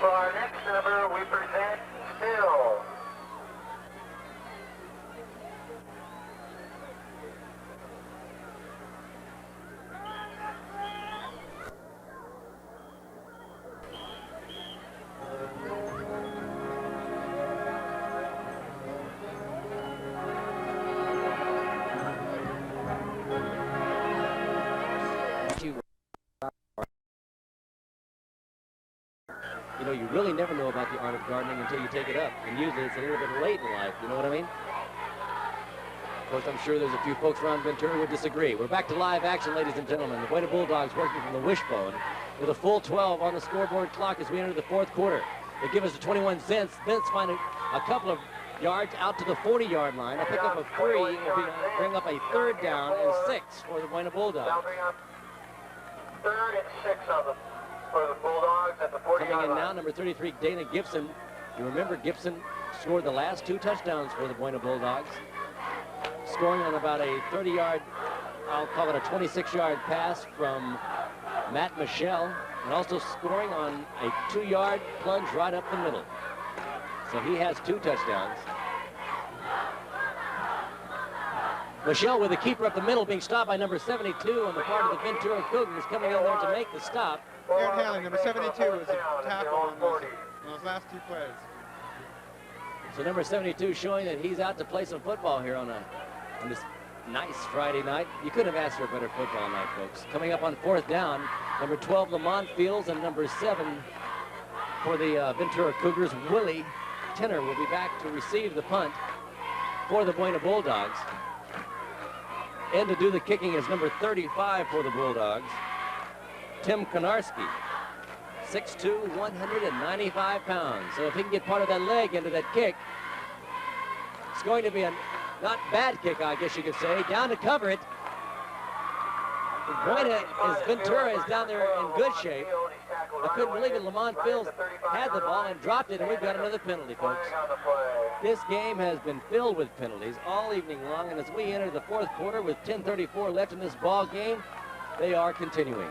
For our next number, we present Still. You know, you really never know about the art of gardening until you take it up. And usually it's a little bit late in life, you know what I mean? Of course, I'm sure there's a few folks around Ventura who would disagree. We're back to live action, ladies and gentlemen. The Buena Bulldogs working from the wishbone with a full 12 on the scoreboard clock as we enter the fourth quarter. They give us the 21 cents. Vince find a couple of yards out to the 40-yard line. A pick up of 3 will bring up a third down and 6 for the Buena Bulldogs. Third and 6 on the for the Bulldogs at the 40-yard Coming in line. now, number 33, Dana Gibson. You remember Gibson scored the last 2 touchdowns for the Buena Bulldogs, scoring on about a 30-yard, I'll call it a 26-yard pass from Matt Michelle, and also scoring on a 2-yard plunge right up the middle. So he has 2 touchdowns. Michelle with the keeper up the middle, being stopped by number 72 on the part of the Ventura Cougars, coming in there to make the stop. Aaron Haley, number 72, was a tackle on those last 2 plays. So number 72 showing that he's out to play some football here on this nice Friday night. You couldn't have asked for a better football night, folks. Coming up on 4th down, number 12, Lamont Fields, and number 7 for the Ventura Cougars, Willie Tenner, will be back to receive the punt for the Buena Bulldogs. And to do the kicking is number 35 for the Bulldogs, Tim Konarski, 6'2", 195 pounds. So if he can get part of that leg into that kick, it's going to be a not bad kick, I guess you could say. Down to cover it. Ventura is down there in good shape. I couldn't believe it. Lamont Fields had the ball and dropped it, and we've got another penalty, folks. This game has been filled with penalties all evening long, and as we enter the 4th quarter with 10:34 left in this ball game, they are continuing.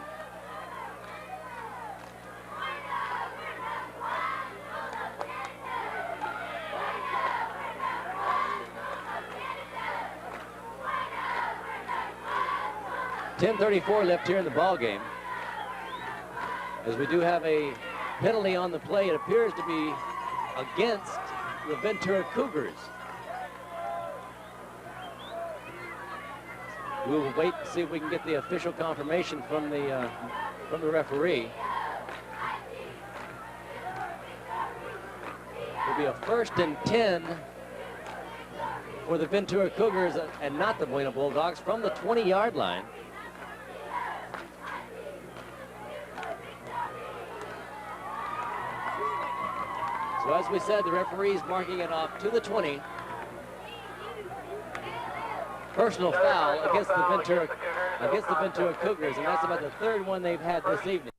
.34 left here in the ball game. As we do have a penalty on the play, it appears to be against the Ventura Cougars. We will wait to see if we can get the official confirmation from the referee. It'll be a 1st and 10 for the Ventura Cougars and not the Buena Bulldogs from the 20-yard line. So as we said, the referee's marking it off to the 20. Personal foul against the Ventura Cougars, and that's about the 3rd one they've had this evening.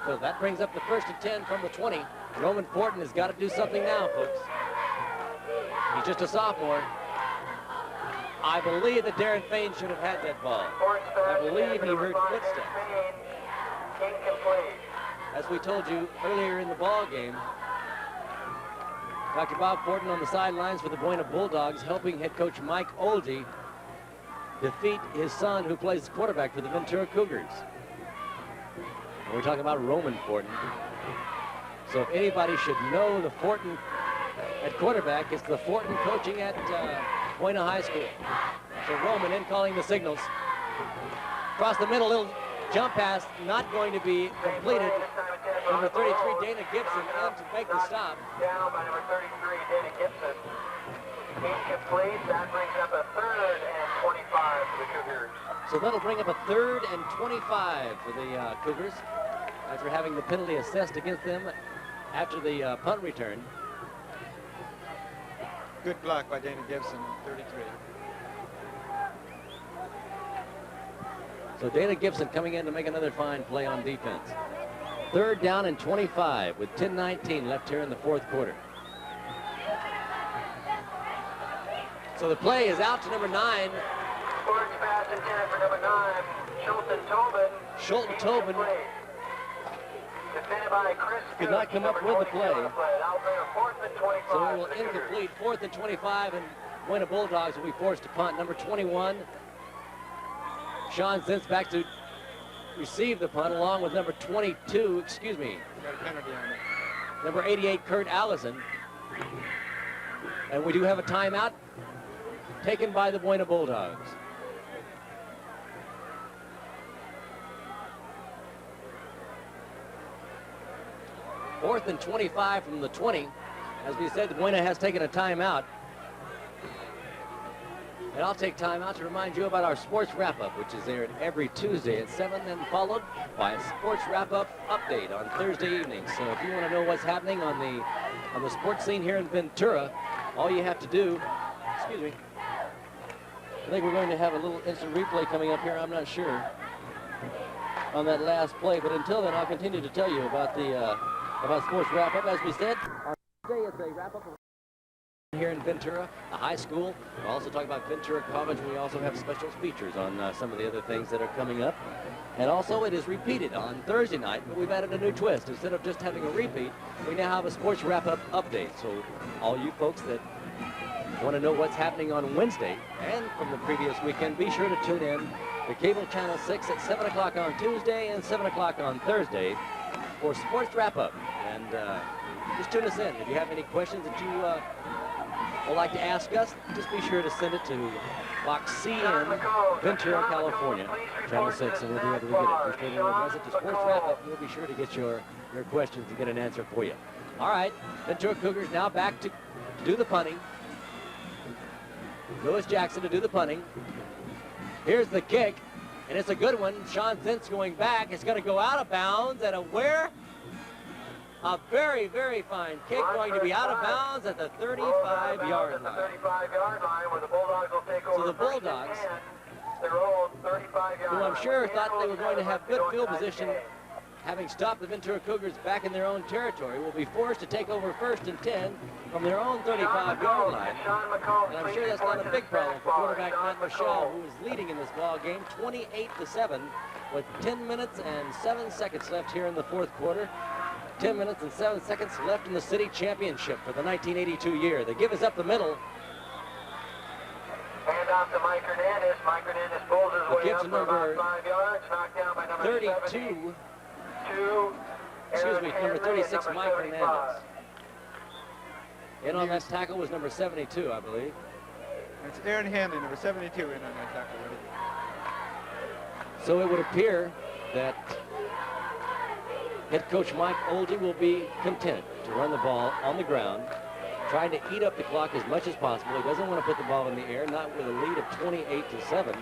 So that brings up the 1st and 10 from the 20. Roman Fortin has got to do something now, folks. He's just a sophomore. I believe that Darren Fain should have had that ball. I believe he heard footsteps. As we told you earlier in the ball game, Dr. Bob Fortin on the sidelines for the Buena Bulldogs, helping head coach Mike Oldie defeat his son who plays quarterback for the Ventura Cougars. And we're talking about Roman Fortin. So if anybody should know the Fortin at quarterback, it's the Fortin coaching at Buena High School. So Roman in calling the signals. Across the middle, little jump pass not going to be completed. Number 33, Dana Gibson, in to make the stop. Down by number 33, Dana Gibson. Incomplete. That brings up a 3rd and 25 for the Cougars. So that'll bring up a 3rd and 25 for the Cougars after having the penalty assessed against them after the punt return. Good block by Dana Gibson, 33. So Dana Gibson coming in to make another fine play on defense. 3rd down and 25 with 10:19 left here in the 4th quarter. So the play is out to number 9. Forward pass intended for number 9, Schulten-Tobin could not come up with the play. So it will incomplete. 4th and 25, and Buena Bulldogs will be forced to punt. Number 21, Sean Zintz back to receive the punt along with number 22, excuse me, number 88, Kurt Allison. And we do have a timeout taken by the Buena Bulldogs. Fourth and 25 from the 20. As we said, the Buena has taken a timeout. And I'll take time out to remind you about our sports wrap-up, which is aired every Tuesday at 7, and followed by a sports wrap-up update on Thursday evenings. So if you want to know what's happening on the sports scene here in Ventura, all you have to do, excuse me, I think we're going to have a little instant replay coming up here. I'm not sure on that last play, but until then, I'll continue to tell you about the about sports wrap-up. As we said, our day is a wrap-up here in Ventura, a high school. We'll also talk about Ventura College. We also have special features on some of the other things that are coming up. And also it is repeated on Thursday night, but we've added a new twist. Instead of just having a repeat, we now have a sports wrap-up update. So all you folks that want to know what's happening on Wednesday and from the previous weekend, be sure to tune in to Cable Channel 6 at 7 o'clock on Tuesday and 7 o'clock on Thursday for sports wrap-up. And just tune us in. If you have any questions that you would like to ask us, just be sure to send it to Box CN, Ventura, California, Channel 6, and we'll be able to get it. Be sure to address it to Sports Wrap-Up, and we'll be sure to get your questions and get an answer for you. All right, Ventura Cougars now back to do the punting. Lewis Jackson to do the punting. Here's the kick, and it's a good one. Sean Zintz going back. It's going to go out of bounds at a very, very fine kick, going to be out of bounds at the 35-yard line. So the Bulldogs, who I'm sure thought they were going to have good field position, having stopped the Ventura Cougars back in their own territory, will be forced to take over 1st and 10 from their own 35-yard line. And I'm sure that's not a big problem for quarterback Matt Michelle, who is leading in this ball game 28-7 with 10 minutes and 7 seconds left here in the fourth quarter. 10 minutes and 7 seconds left in the city championship for the 1982 year. They give us up the middle. Hand off to Mike Hernandez. Mike Hernandez pulls his way up for about 5 yards. Knocked down by number 32. Excuse me, number 36, Mike Hernandez. In on that tackle was number 72, I believe. It's Aaron Hanley, number 72, in on that tackle. So it would appear that head coach Mike Oldie will be content to run the ball on the ground, trying to eat up the clock as much as possible. He doesn't want to put the ball in the air, not with a lead of 28-7.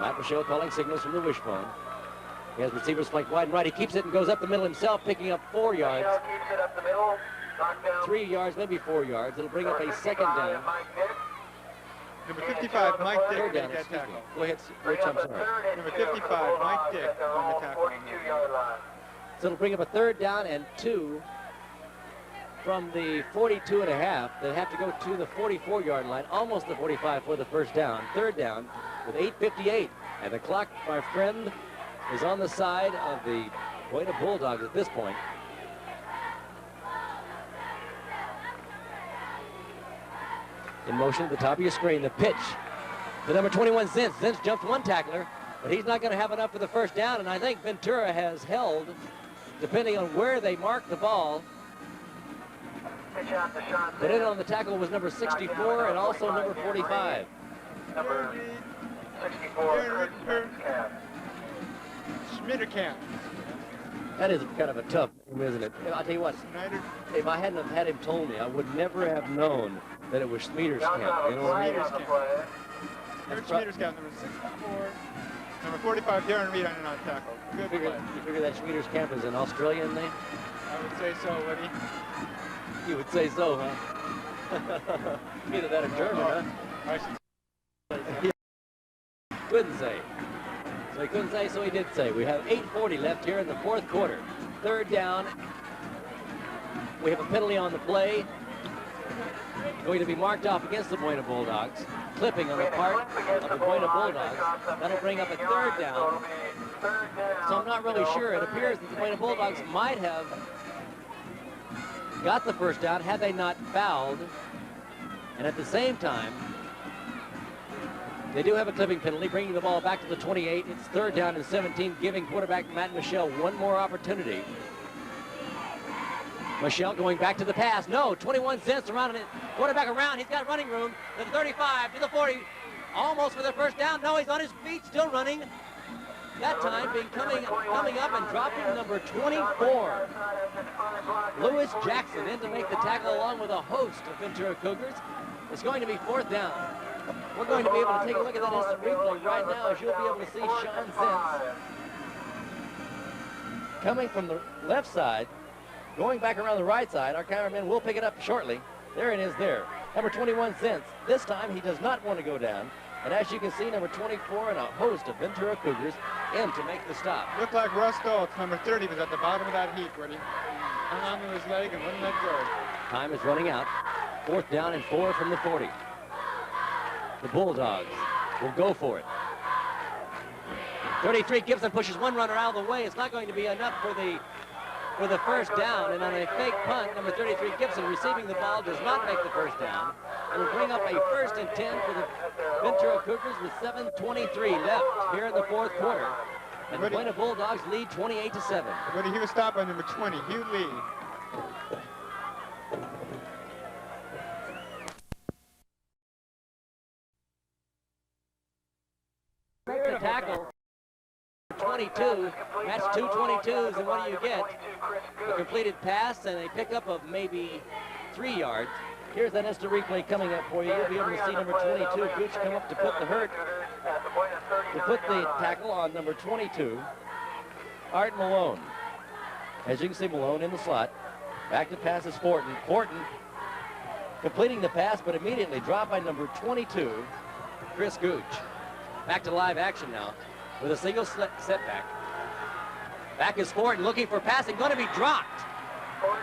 Matt Michelle calling signals from the wishbone. He has receivers flanked wide and right. He keeps it and goes up the middle himself, picking up 4 yards. Keeps it up the middle. 3 yards, maybe 4 yards. It'll bring up a second down. Number 55, Mike Dick, Third down, made that excuse me. tackle. Go ahead, Rich, I'm sorry. Number 55, Mike Dick, on the tackle. So it'll bring up a 3rd down and 2 from the 42 and a half. They have to go to the 44-yard line, almost the 45 for the first down. 3rd down with 8:58. And the clock, my friend, is on the side of the Buena Bulldogs at this point. In motion at the top of your screen, the pitch. The number 21, Zintz. Zintz jumped one tackler, but he's not going to have enough for the first down, and I think Ventura has held, depending on where they mark the ball. But in on the tackle was number 64 and also number 45. Number 64, Schmitterkamp. That is kind of a tough name, isn't it? I'll tell you what, if I hadn't have had him told me, I would never have known that it was Schmitter's camp. You know what I mean? Number Schmitterkamp, number 64. Number 45, Darren Reed on tackle. Good play. You figure that Schmitter's camp is an Australian name? I would say so, Woody. You would say so, huh? Either that or German, huh? Couldn't say. So he couldn't say, so he did say. We have 8:40 left here in the fourth quarter. 3rd down. We have a penalty on the play. going to be marked off against the Buena Bulldogs. Clipping on the part of the Buena Bulldogs. That'll bring up a third down. So I'm not really sure. It appears that the Buena Bulldogs might have got the first down had they not fouled. And at the same time, they do have a clipping penalty, bringing the ball back to the 28. It's third down and 17, giving quarterback Matt Michelle one more opportunity. Michelle going back to the pass. No, 21 cents around it. Quarterback around. He's got running room to the 35, to the 40. Almost for the first down. No, he's on his feet, still running. That time being coming up and dropping number 24. Lewis Jackson in to make the tackle along with a host of Ventura Cougars. It's going to be fourth down. We're going to be able to take a look at that instant replay right now, as you'll be able to see Sean Zentz coming from the left side, going back around the right side. Our cameraman will pick it up shortly. There it is there. Number 21 Zentz. This time he does not want to go down. And as you can see, number 24 and a host of Ventura Cougars in to make the stop. Looked like Russ Stoltz, number 30, was at the bottom of that heap when he hung onto his leg and wouldn't let go. Time is running out. Fourth down and 4 from the 40. The Bulldogs will go for it. 33, Gibson pushes one runner out of the way. It's not going to be enough for the first down. And on a fake punt, number 33, Gibson, receiving the ball, does not make the first down. It will bring up a 1st and 10 for the Ventura Cougars with 7:23 left here in the fourth quarter. And the Buena Bulldogs lead 28-7. But he was stopped by number 20, Hugh Lee. The tackle, 22, that's two 22s, and what do you get? A completed pass and a pickup of maybe 3 yards. Here's that instant replay coming up for you. You'll be able to see number 22, Gooch, come up to put the tackle on number 22, Art Malone. As you can see, Malone in the slot. Back to pass is Fortin. Fortin completing the pass, but immediately dropped by number 22, Chris Gooch. Back to live action now with a single setback. Back is Fortin looking for passing, going to be dropped.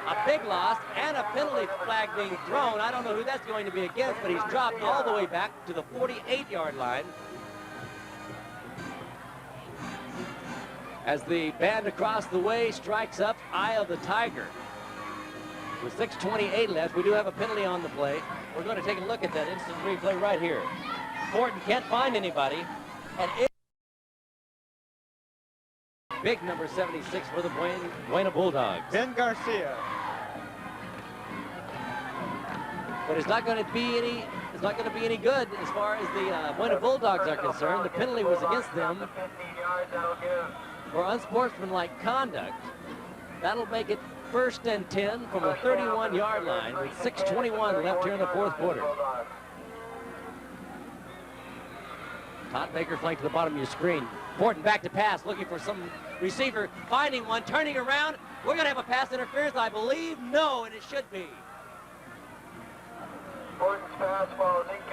A big loss and a penalty flag being thrown. I don't know who that's going to be against, but he's dropped all the way back to the 48-yard line. As the band across the way strikes up Eye of the Tiger. With 6:28 left, we do have a penalty on the play. We're going to take a look at that instant replay right here. Fortin can't find anybody, and big number 76 for the Buena Bulldogs. Ben Garcia. But it's not going to be any good as far as the Buena Bulldogs are concerned. The penalty was against them for unsportsmanlike conduct. That'll make it 1st and 10 from the 31-yard line with 6:21 left here in the fourth quarter. Todd Baker flanked to the bottom of your screen. Fortin back to pass, looking for some receiver, finding one, turning around. We're going to have a pass interference, I believe. No, and it should be.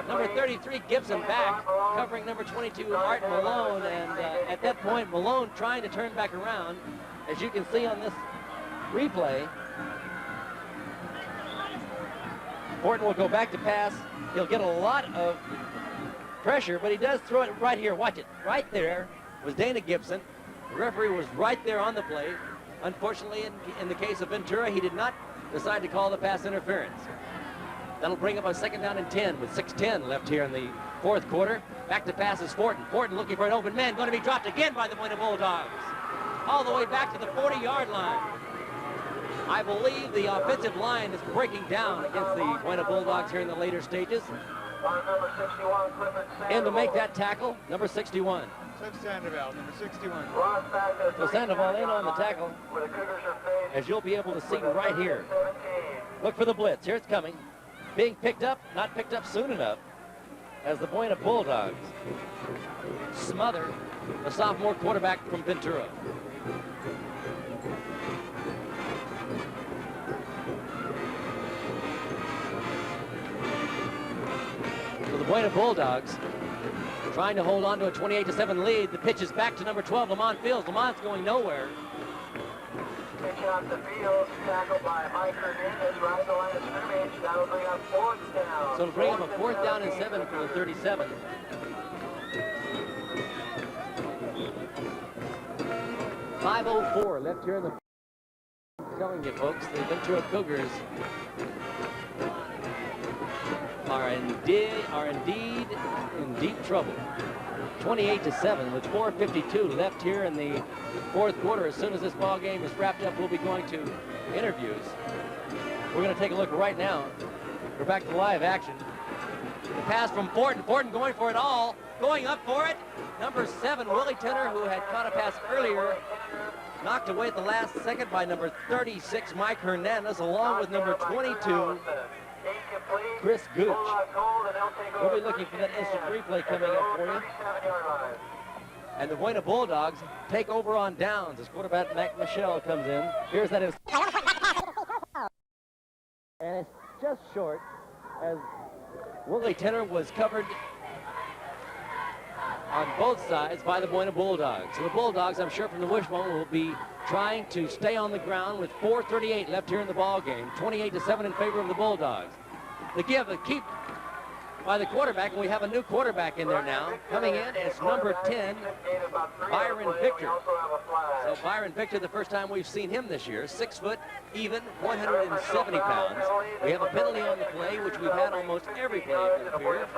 Number 33, Gibson back, covering number 22, Art Malone. And at that point, Malone trying to turn back around. As you can see on this replay, Fortin will go back to pass. He'll get a lot of pressure, but he does throw it right here. Watch it. Right there was Dana Gibson. The referee was right there on the play. Unfortunately, in the case of Ventura, he did not decide to call the pass interference. That'll bring up a 2nd down and 10 with 6:10 left here in the fourth quarter. Back to pass is Fortin. Fortin looking for an open man, going to be dropped again by the Buena Bulldogs. All the way back to the 40-yard line. I believe the offensive line is breaking down against the Buena Bulldogs here in the later stages. And to make that tackle, number 61. Cliff Sandoval, number 61. So Sandoval in on the tackle, as you'll be able to see right here. Look for the blitz. Here it's coming. Being picked up, not picked up soon enough, as the Buena Bulldogs smother the sophomore quarterback from Ventura. So the Buena Bulldogs trying to hold on to a 28-7 lead. The pitch is back to number 12, Lamont Fields. Lamont's going nowhere. Pitch out the field, tackled by Mike Hernandez, right at the line of scrimmage. That'll bring up 4th down. So it'll bring up a 4th down and 7 for the 37. .504 left here in the... Telling you folks, the Ventura Cougars are indeed in deep trouble. 28-7 with 4:52 left here in the 4th quarter. As soon as this ball game is wrapped up, we'll be going to interviews. We're going to take a look right now. We're back to live action. The pass from Fortin. Fortin going for it all. Going up for it. Number 7, Willie Tenner, who had caught a pass earlier, knocked away at the last second by number 36, Mike Hernandez, along with number 22, Chris Gooch. We'll be looking for that instant replay coming up for you. And the Buena Bulldogs take over on downs as quarterback Mac Michelle comes in. Here's that. And it's just short as Willie Tenner was covered on both sides by the Buena Bulldogs. So the Bulldogs, I'm sure from the wishbone, will be trying to stay on the ground with 4:38 left here in the ball game. 28-7 in favor of the Bulldogs. The give, the keep by the quarterback, and we have a new quarterback in there now. Coming in, it's number 10, Byron Victor. So Byron Victor, the first time we've seen him this year, 6 foot, even, 170 pounds. We have a penalty on the play, which we've had almost every play up here.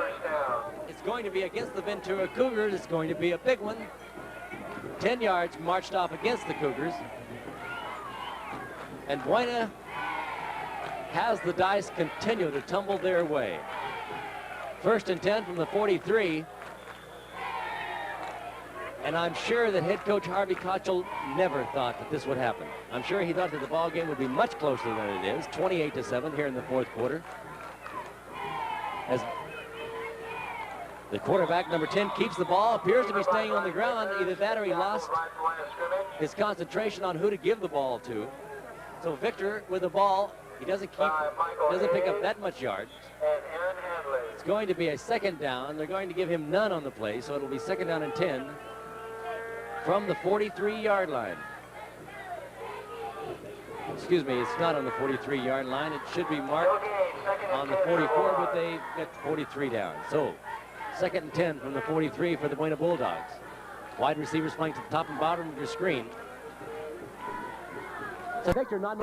It's going to be against the Ventura Cougars. It's going to be a big one. 10 yards marched off against the Cougars. And Buena has the dice continue to tumble their way. 1st and 10 from the 43. And I'm sure that head coach Harvey Kochel never thought that this would happen. I'm sure he thought that the ball game would be much closer than it is. 28-7 here in the 4th quarter. As the quarterback, number 10, keeps the ball, appears to be staying on the ground. Either that or he lost his concentration on who to give the ball to. So Victor with the ball, he doesn't pick up that much yards. It's going to be a 2nd down. They're going to give him none on the play, so it'll be 2nd down and 10 from the 43-yard line. Excuse me, it's not on the 43-yard line. It should be marked on the 44, but they get 43 down. So 2nd and 10 from the 43 for the Buena Bulldogs. Wide receivers playing to the top and bottom of your screen. So Victor not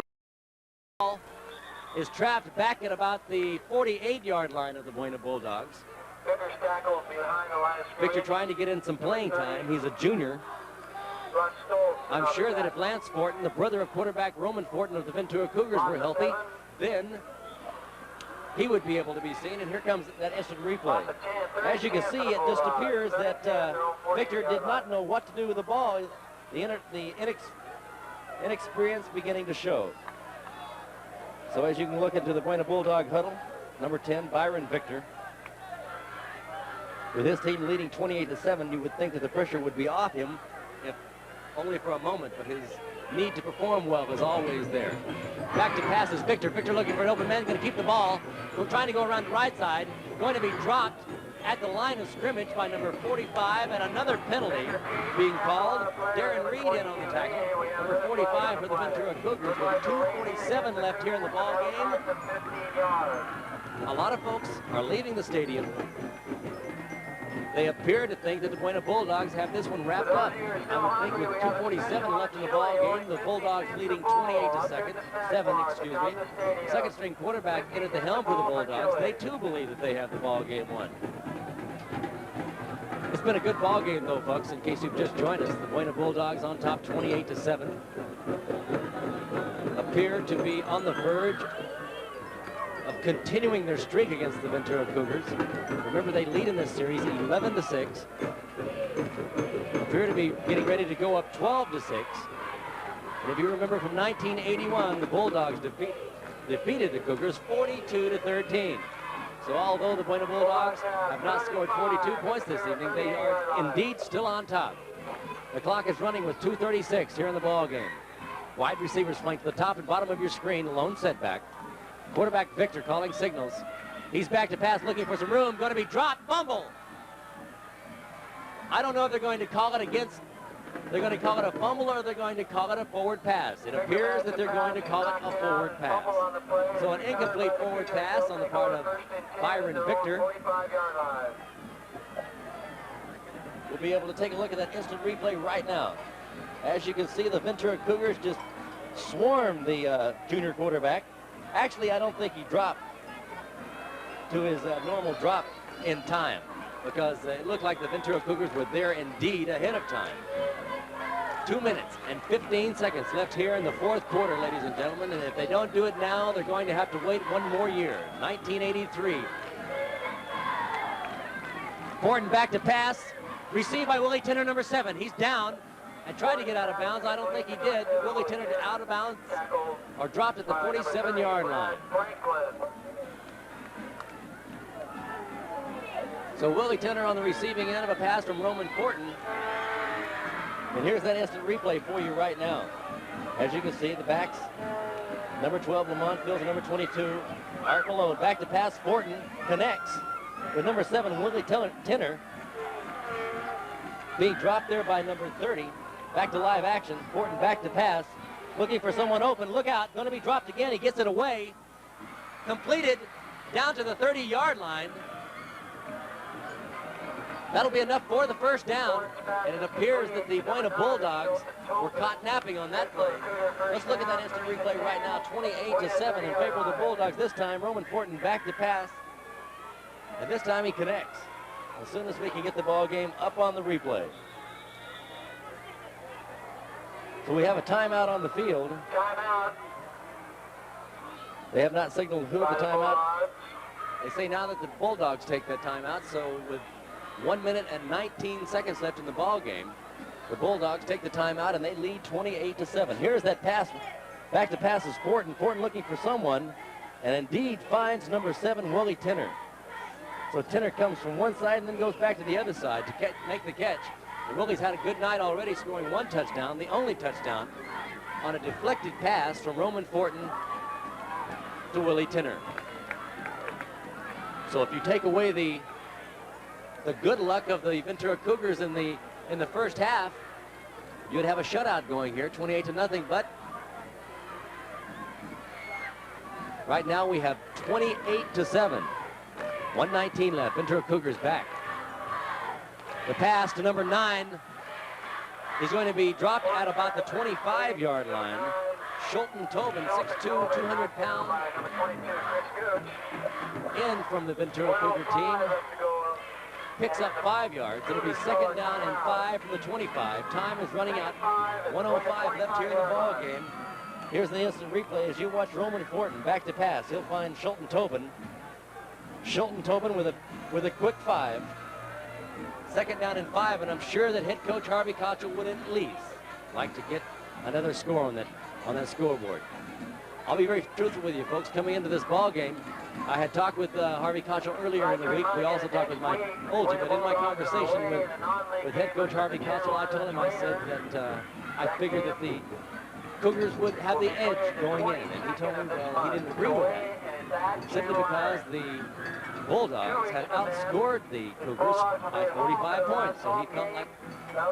ball is trapped back at about the 48-yard line of the Buena Bulldogs. Victor trying to get in some playing time. He's a junior. I'm sure that if Lance Fortin, the brother of quarterback Roman Fortin of the Ventura Cougars, were healthy, then he would be able to be seen. And here comes that instant replay. As you can see, it just appears that Victor did not know what to do with the ball. The inexperience beginning to show. So as you can look into the Buena Bulldog huddle, number 10, Byron Victor. With his team leading 28-7, you would think that the pressure would be off him, if only for a moment, but his need to perform well is always there. Back to passes, Victor. Victor looking for an open man, going to keep the ball. We're trying to go around the right side. Going to be dropped at the line of scrimmage by number 45, and another penalty being called. Darren Reed in on the tackle. Number 45 for the Ventura Cougars with 2:47 left here in the ball game. A lot of folks are leaving the stadium. They appear to think that the Buena Bulldogs have this one wrapped up. I would think with 2:47 left in the ball game, the Bulldogs leading 28-7, excuse me. Second string quarterback in at the helm for the Bulldogs. They too believe that they have the ball game won. It's been a good ball game though, folks, in case you've just joined us. The Buena Bulldogs on top 28-7. Appear to be on the verge of continuing their streak against the Ventura Cougars. Remember, they lead in this series 11-6. Appear to be getting ready to go up 12-6. And if you remember from 1981, the Bulldogs defeated the Cougars 42-13. So although the Buena Bulldogs have not scored 42 points this evening, they are indeed still on top. The clock is running with 2:36 here in the ball game. Wide receivers flank to the top and bottom of your screen, lone setback. Quarterback Victor calling signals. He's back to pass, looking for some room. Going to be dropped, fumble. I don't know if they're going to call it against they're going to call it a fumble or they're going to call it a forward pass. It appears that they're going to call it a forward pass. So an incomplete forward pass on the part of Byron Victor. We'll be able to take a look at that instant replay right now. As you can see, the Ventura Cougars just swarmed the junior quarterback. Actually, I don't think he dropped to his normal drop in time, because it looked like the Ventura Cougars were there indeed ahead of time. 2 minutes and 15 seconds left here in the fourth quarter, ladies and gentlemen, and if they don't do it now, they're going to have to wait one more year. 1983. Gordon back to pass, received by Willie Tenner, number 7. He's down and tried to get out of bounds. I don't think he did. Willie Tenner out of bounds or dropped at the 47-yard line. So Willie Tenner on the receiving end of a pass from Roman Fortin. And here's that instant replay for you right now. As you can see, the backs, number 12, Lamont Fields, number 22, Art Malone. Back to pass, Fortin connects with number 7, Willie Tenner. Being dropped there by number 30. Back to live action. Fortin back to pass. Looking for someone open. Look out. Going to be dropped again. He gets it away. Completed down to the 30-yard line. That'll be enough for the first down. And it appears that the Buena Bulldogs were caught napping on that play. Let's look at that instant replay right now. 28-7 in favor of the Bulldogs. This time, Roman Fortin back to pass. And this time he connects. As soon as we can get the ball game up on the replay. So we have a timeout on the field. Timeout. They have not signaled who the timeout. They say now that the Bulldogs take that timeout, so with 1 minute and 19 seconds left in the ball game, the Bulldogs take the timeout and they lead 28-7. Here's that pass. Back to pass is Fortin. Fortin looking for someone, and indeed finds number 7, Willie Tenner. So Tenner comes from one side and then goes back to the other side to make the catch. And Willie's had a good night already, scoring 1 touchdown, the only touchdown, on a deflected pass from Roman Fortin to Willie Tenner. So if you take away the good luck of the Ventura Cougars in the first half, you'd have a shutout going here, 28-0. But right now we have 28-7. 1:19 left. Ventura Cougars back. The pass to number 9 is going to be dropped at about the 25-yard line. Schulten Tobin, 6'2", 200 pounds, in from the Ventura Cougar team. Picks up 5 yards. It'll be second down and 5 from the 25. Time is running out. 1:05 left here in the ball game. Here's the instant replay as you watch Roman Fortin back to pass. He'll find Schulten Tobin. Schulten Tobin with a quick 5. Second down and 5, and I'm sure that head coach Harvey Kochel would at least like to get another score on that scoreboard. I'll be very truthful with you folks. Coming into this ball game, I had talked with Harvey Kochel earlier in the week. We also talked with Mike Olge, but in my conversation with head coach Harvey Kochel, I told him, I said that I figured that the Cougars would have the edge going in, and he told me, well, he didn't agree with that, simply because the Bulldogs had outscored the Cougars by 45 points, so he felt like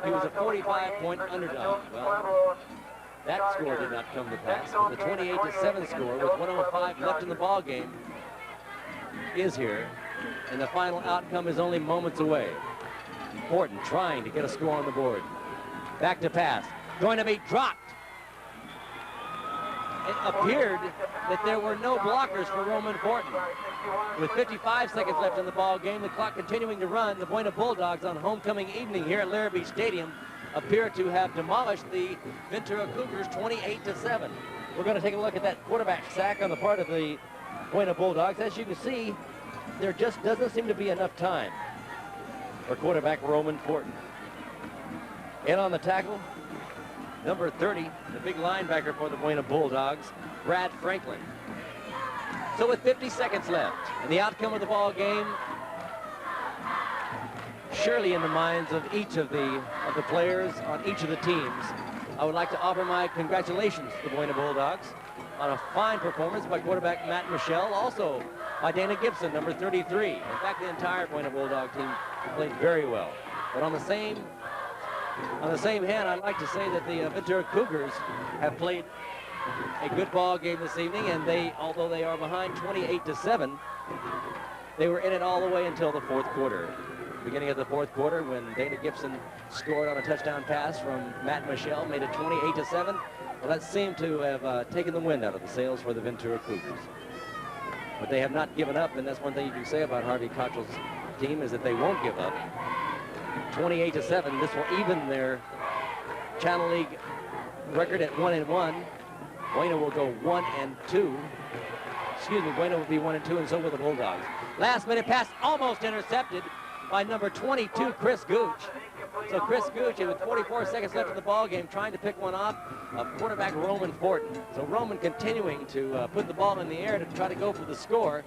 he was a 45-point underdog. Well, that score did not come to pass, but the 28-7 score with 1:05 left in the ball game is here, and the final outcome is only moments away. Fortin trying to get a score on the board. Back to pass, going to be dropped. It appeared that there were no blockers for Roman Fortin. With 55 seconds left in the ball game, the clock continuing to run, the Buena Bulldogs on homecoming evening here at Larrabee Stadium appear to have demolished the Ventura Cougars 28-7. We're going to take a look at that quarterback sack on the part of the Buena Bulldogs. As you can see, there just doesn't seem to be enough time for quarterback Roman Fortin. In on the tackle, number 30, the big linebacker for the Buena Bulldogs, Brad Franklin. So with 50 seconds left, and the outcome of the ball game, surely in the minds of each of the players on each of the teams, I would like to offer my congratulations to the Buena Bulldogs on a fine performance by quarterback Matt Michelle, also by Dana Gibson, number 33. In fact, the entire Buena Bulldog team played very well. But on the same On the same hand, I'd like to say that the Ventura Cougars have played a good ball game this evening, and although they are behind 28-7, they were in it all the way until the fourth quarter. Beginning of the fourth quarter, when Dana Gibson scored on a touchdown pass from Matt Michelle, made it 28-7. Well, that seemed to have taken the wind out of the sails for the Ventura Cougars. But they have not given up, and that's one thing you can say about Harvey Cottrell's team, is that they won't give up. 28-7, this will even their Channel League record at 1-1. Buena will go 1-2. Excuse me, Buena will be 1-2, and so will the Bulldogs. Last minute pass almost intercepted by number 22, Chris Gooch. So Chris Gooch, with 44 seconds left in the ball game, trying to pick one off of quarterback Roman Fortin. So Roman continuing to put the ball in the air to try to go for the score.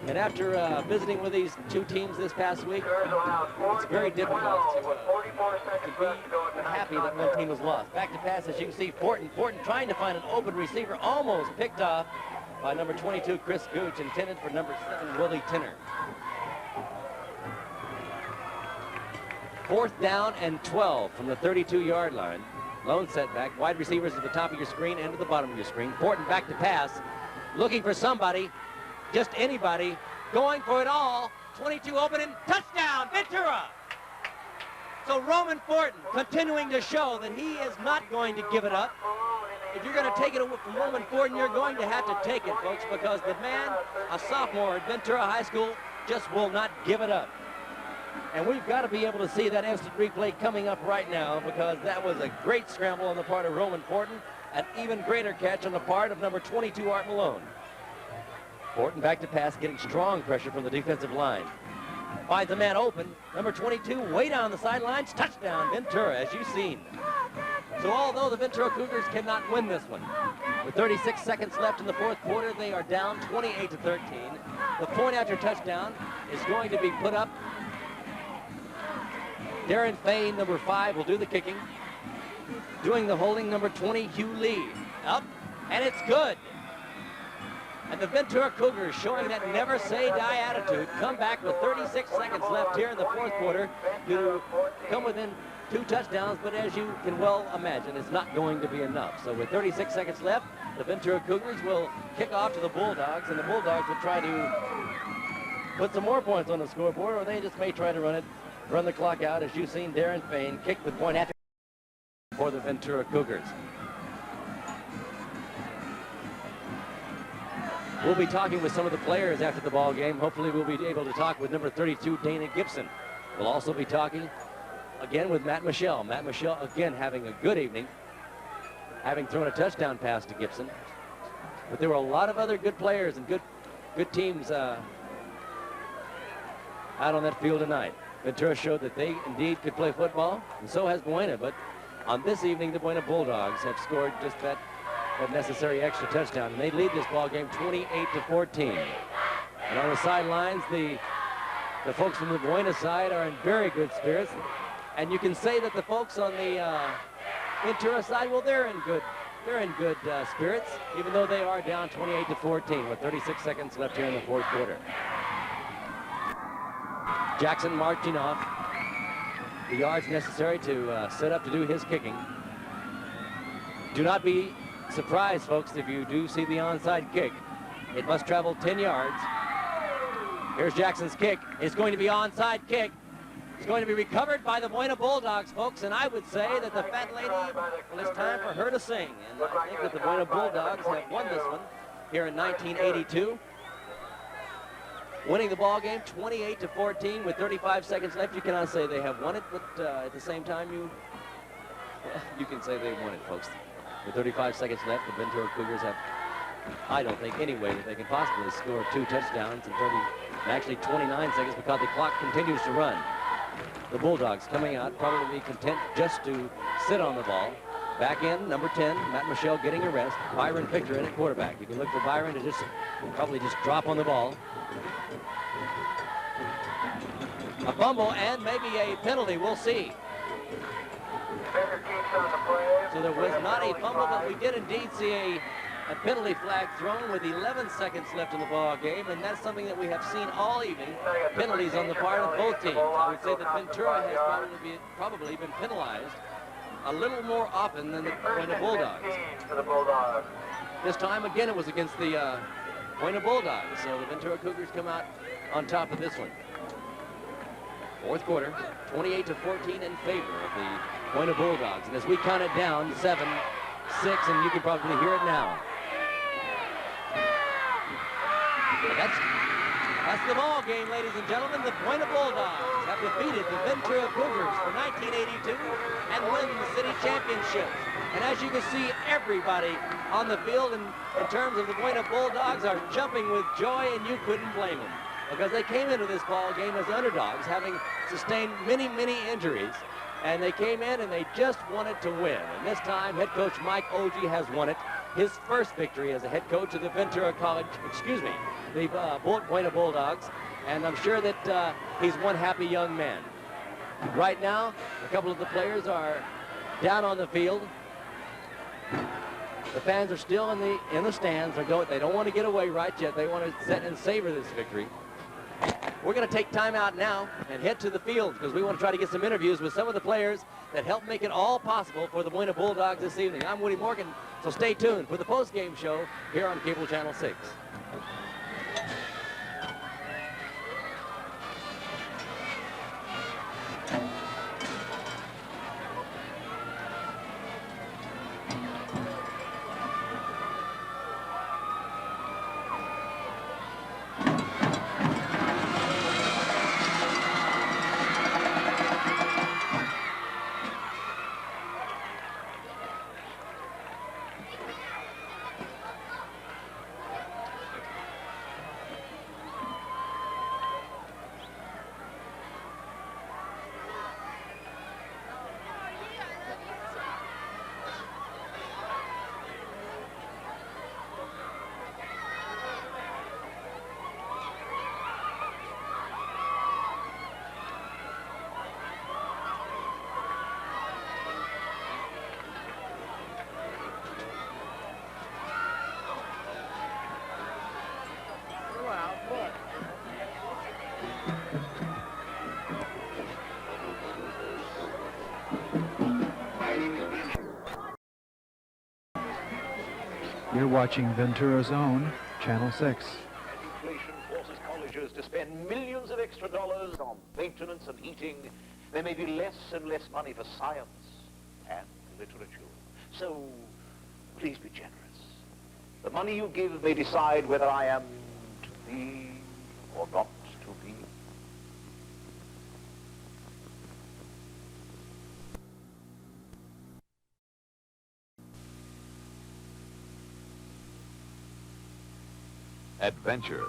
And after visiting with these two teams this past week, it's very difficult to be happy that one team was lost. Back to pass, as you can see, Fortin trying to find an open receiver, almost picked off by number 22, Chris Gooch, intended for number 7, Willie Tinner. 4th down and 12 from the 32-yard line. Lone setback. Wide receivers at the top of your screen and to the bottom of your screen. Fortin back to pass. Looking for somebody. Just anybody. Going for it all. 22 open and touchdown, Ventura! So Roman Fortin continuing to show that he is not going to give it up. If you're going to take it from Roman Fortin, you're going to have to take it, folks, because the man, a sophomore at Ventura High School, just will not give it up. And we've got to be able to see that instant replay coming up right now, because that was a great scramble on the part of Roman Fortin, an even greater catch on the part of number 22, Art Malone. Fortin back to pass, getting strong pressure from the defensive line. Finds a man open. Number 22, way down the sidelines. Touchdown, Ventura, as you've seen. So although the Ventura Cougars cannot win this one, with 36 seconds left in the fourth quarter, they are down 28-13. The point after touchdown is going to be put up. Darren Fain, number 5, will do the kicking. Doing the holding, number 20, Hugh Lee. Up, and it's good. And the Ventura Cougars, showing that never say die attitude, come back with 36 seconds left here in the fourth quarter to come within 2 touchdowns, but as you can well imagine, it's not going to be enough. So with 36 seconds left, the Ventura Cougars will kick off to the Bulldogs, and the Bulldogs will try to put some more points on the scoreboard, or they just may try to run the clock out. As you've seen, Darren Fain kick the point after for the Ventura Cougars. We'll be talking with some of the players after the ball game. Hopefully we'll be able to talk with number 32, Dana Gibson. We'll also be talking again with Matt Michelle. Matt Michelle, again, having a good evening, having thrown a touchdown pass to Gibson. But there were a lot of other good players and good teams out on that field tonight. Ventura showed that they indeed could play football, and so has Buena. But on this evening, the Buena Bulldogs have scored just that necessary extra touchdown, and they lead this ball game 28-14. And on the sidelines, the folks from the Buena side are in very good spirits, and you can say that the folks on the Ventura side, well, they're in good spirits, even though they are down 28-14 with 36 seconds left here in the fourth quarter. Jackson marching off the yards necessary to set up to do his kicking. Do not be surprised, folks, if you do see the onside kick. It must travel 10 yards. Here's Jackson's kick. It's going to be onside kick. It's going to be recovered by the Buena Bulldogs, folks, and I would say that the fat lady, well, it's time for her to sing. And I think that the Buena Bulldogs have won this one here in 1982. Winning the ball game 28-14 with 35 seconds left. You cannot say they have won it, but at the same time, you can say they won it, folks. With 35 seconds left, the Ventura Cougars have, I don't think, any way that they can possibly score 2 touchdowns in 29 seconds, because the clock continues to run. The Bulldogs coming out, probably content just to sit on the ball. Back in, number 10, Matt Michelle getting a rest. Byron Victor in at quarterback. You can look for Byron to probably just drop on the ball. A fumble and maybe a penalty, we'll see. So there was not a fumble, but we did indeed see a a penalty flag thrown with 11 seconds left in the ball game, and that's something that we have seen all evening, penalties on the part of both teams. I would say that Ventura has probably been penalized a little more often than the Buena Bulldogs. This time, again, it was against the Buena Bulldogs, so the Ventura Cougars come out on top of this one. Fourth quarter, 28-14 in favor of the Buena Bulldogs. And as we count it down, 7, 6, and you can probably hear it now. And that's the ball game, ladies and gentlemen. The Buena Bulldogs have defeated the Ventura Cougars for 1982 and win the city championship. And as you can see, everybody on the field in terms of the Buena Bulldogs are jumping with joy, and you couldn't blame them, because they came into this ball game as underdogs, having sustained many, many injuries. And they came in and they just wanted to win. And this time, head coach Mike Ogie has won it. His first victory as a head coach of the Ventura College, the Buena Bulldogs. And I'm sure that he's one happy young man. Right now, a couple of the players are down on the field. The fans are still in the stands. They don't want to get away right yet. They want to sit and savor this victory. We're going to take time out now and head to the field, because we want to try to get some interviews with some of the players that helped make it all possible for the Buena Bulldogs this evening. I'm Woody Morgan, so stay tuned for the post-game show here on Cable Channel 6. You're watching Ventura's own Channel 6. Inflation forces colleges to spend millions of extra dollars on maintenance and heating. There may be less and less money for science and literature. So, please be generous. The money you give may decide whether I am to be or not to be. Adventure.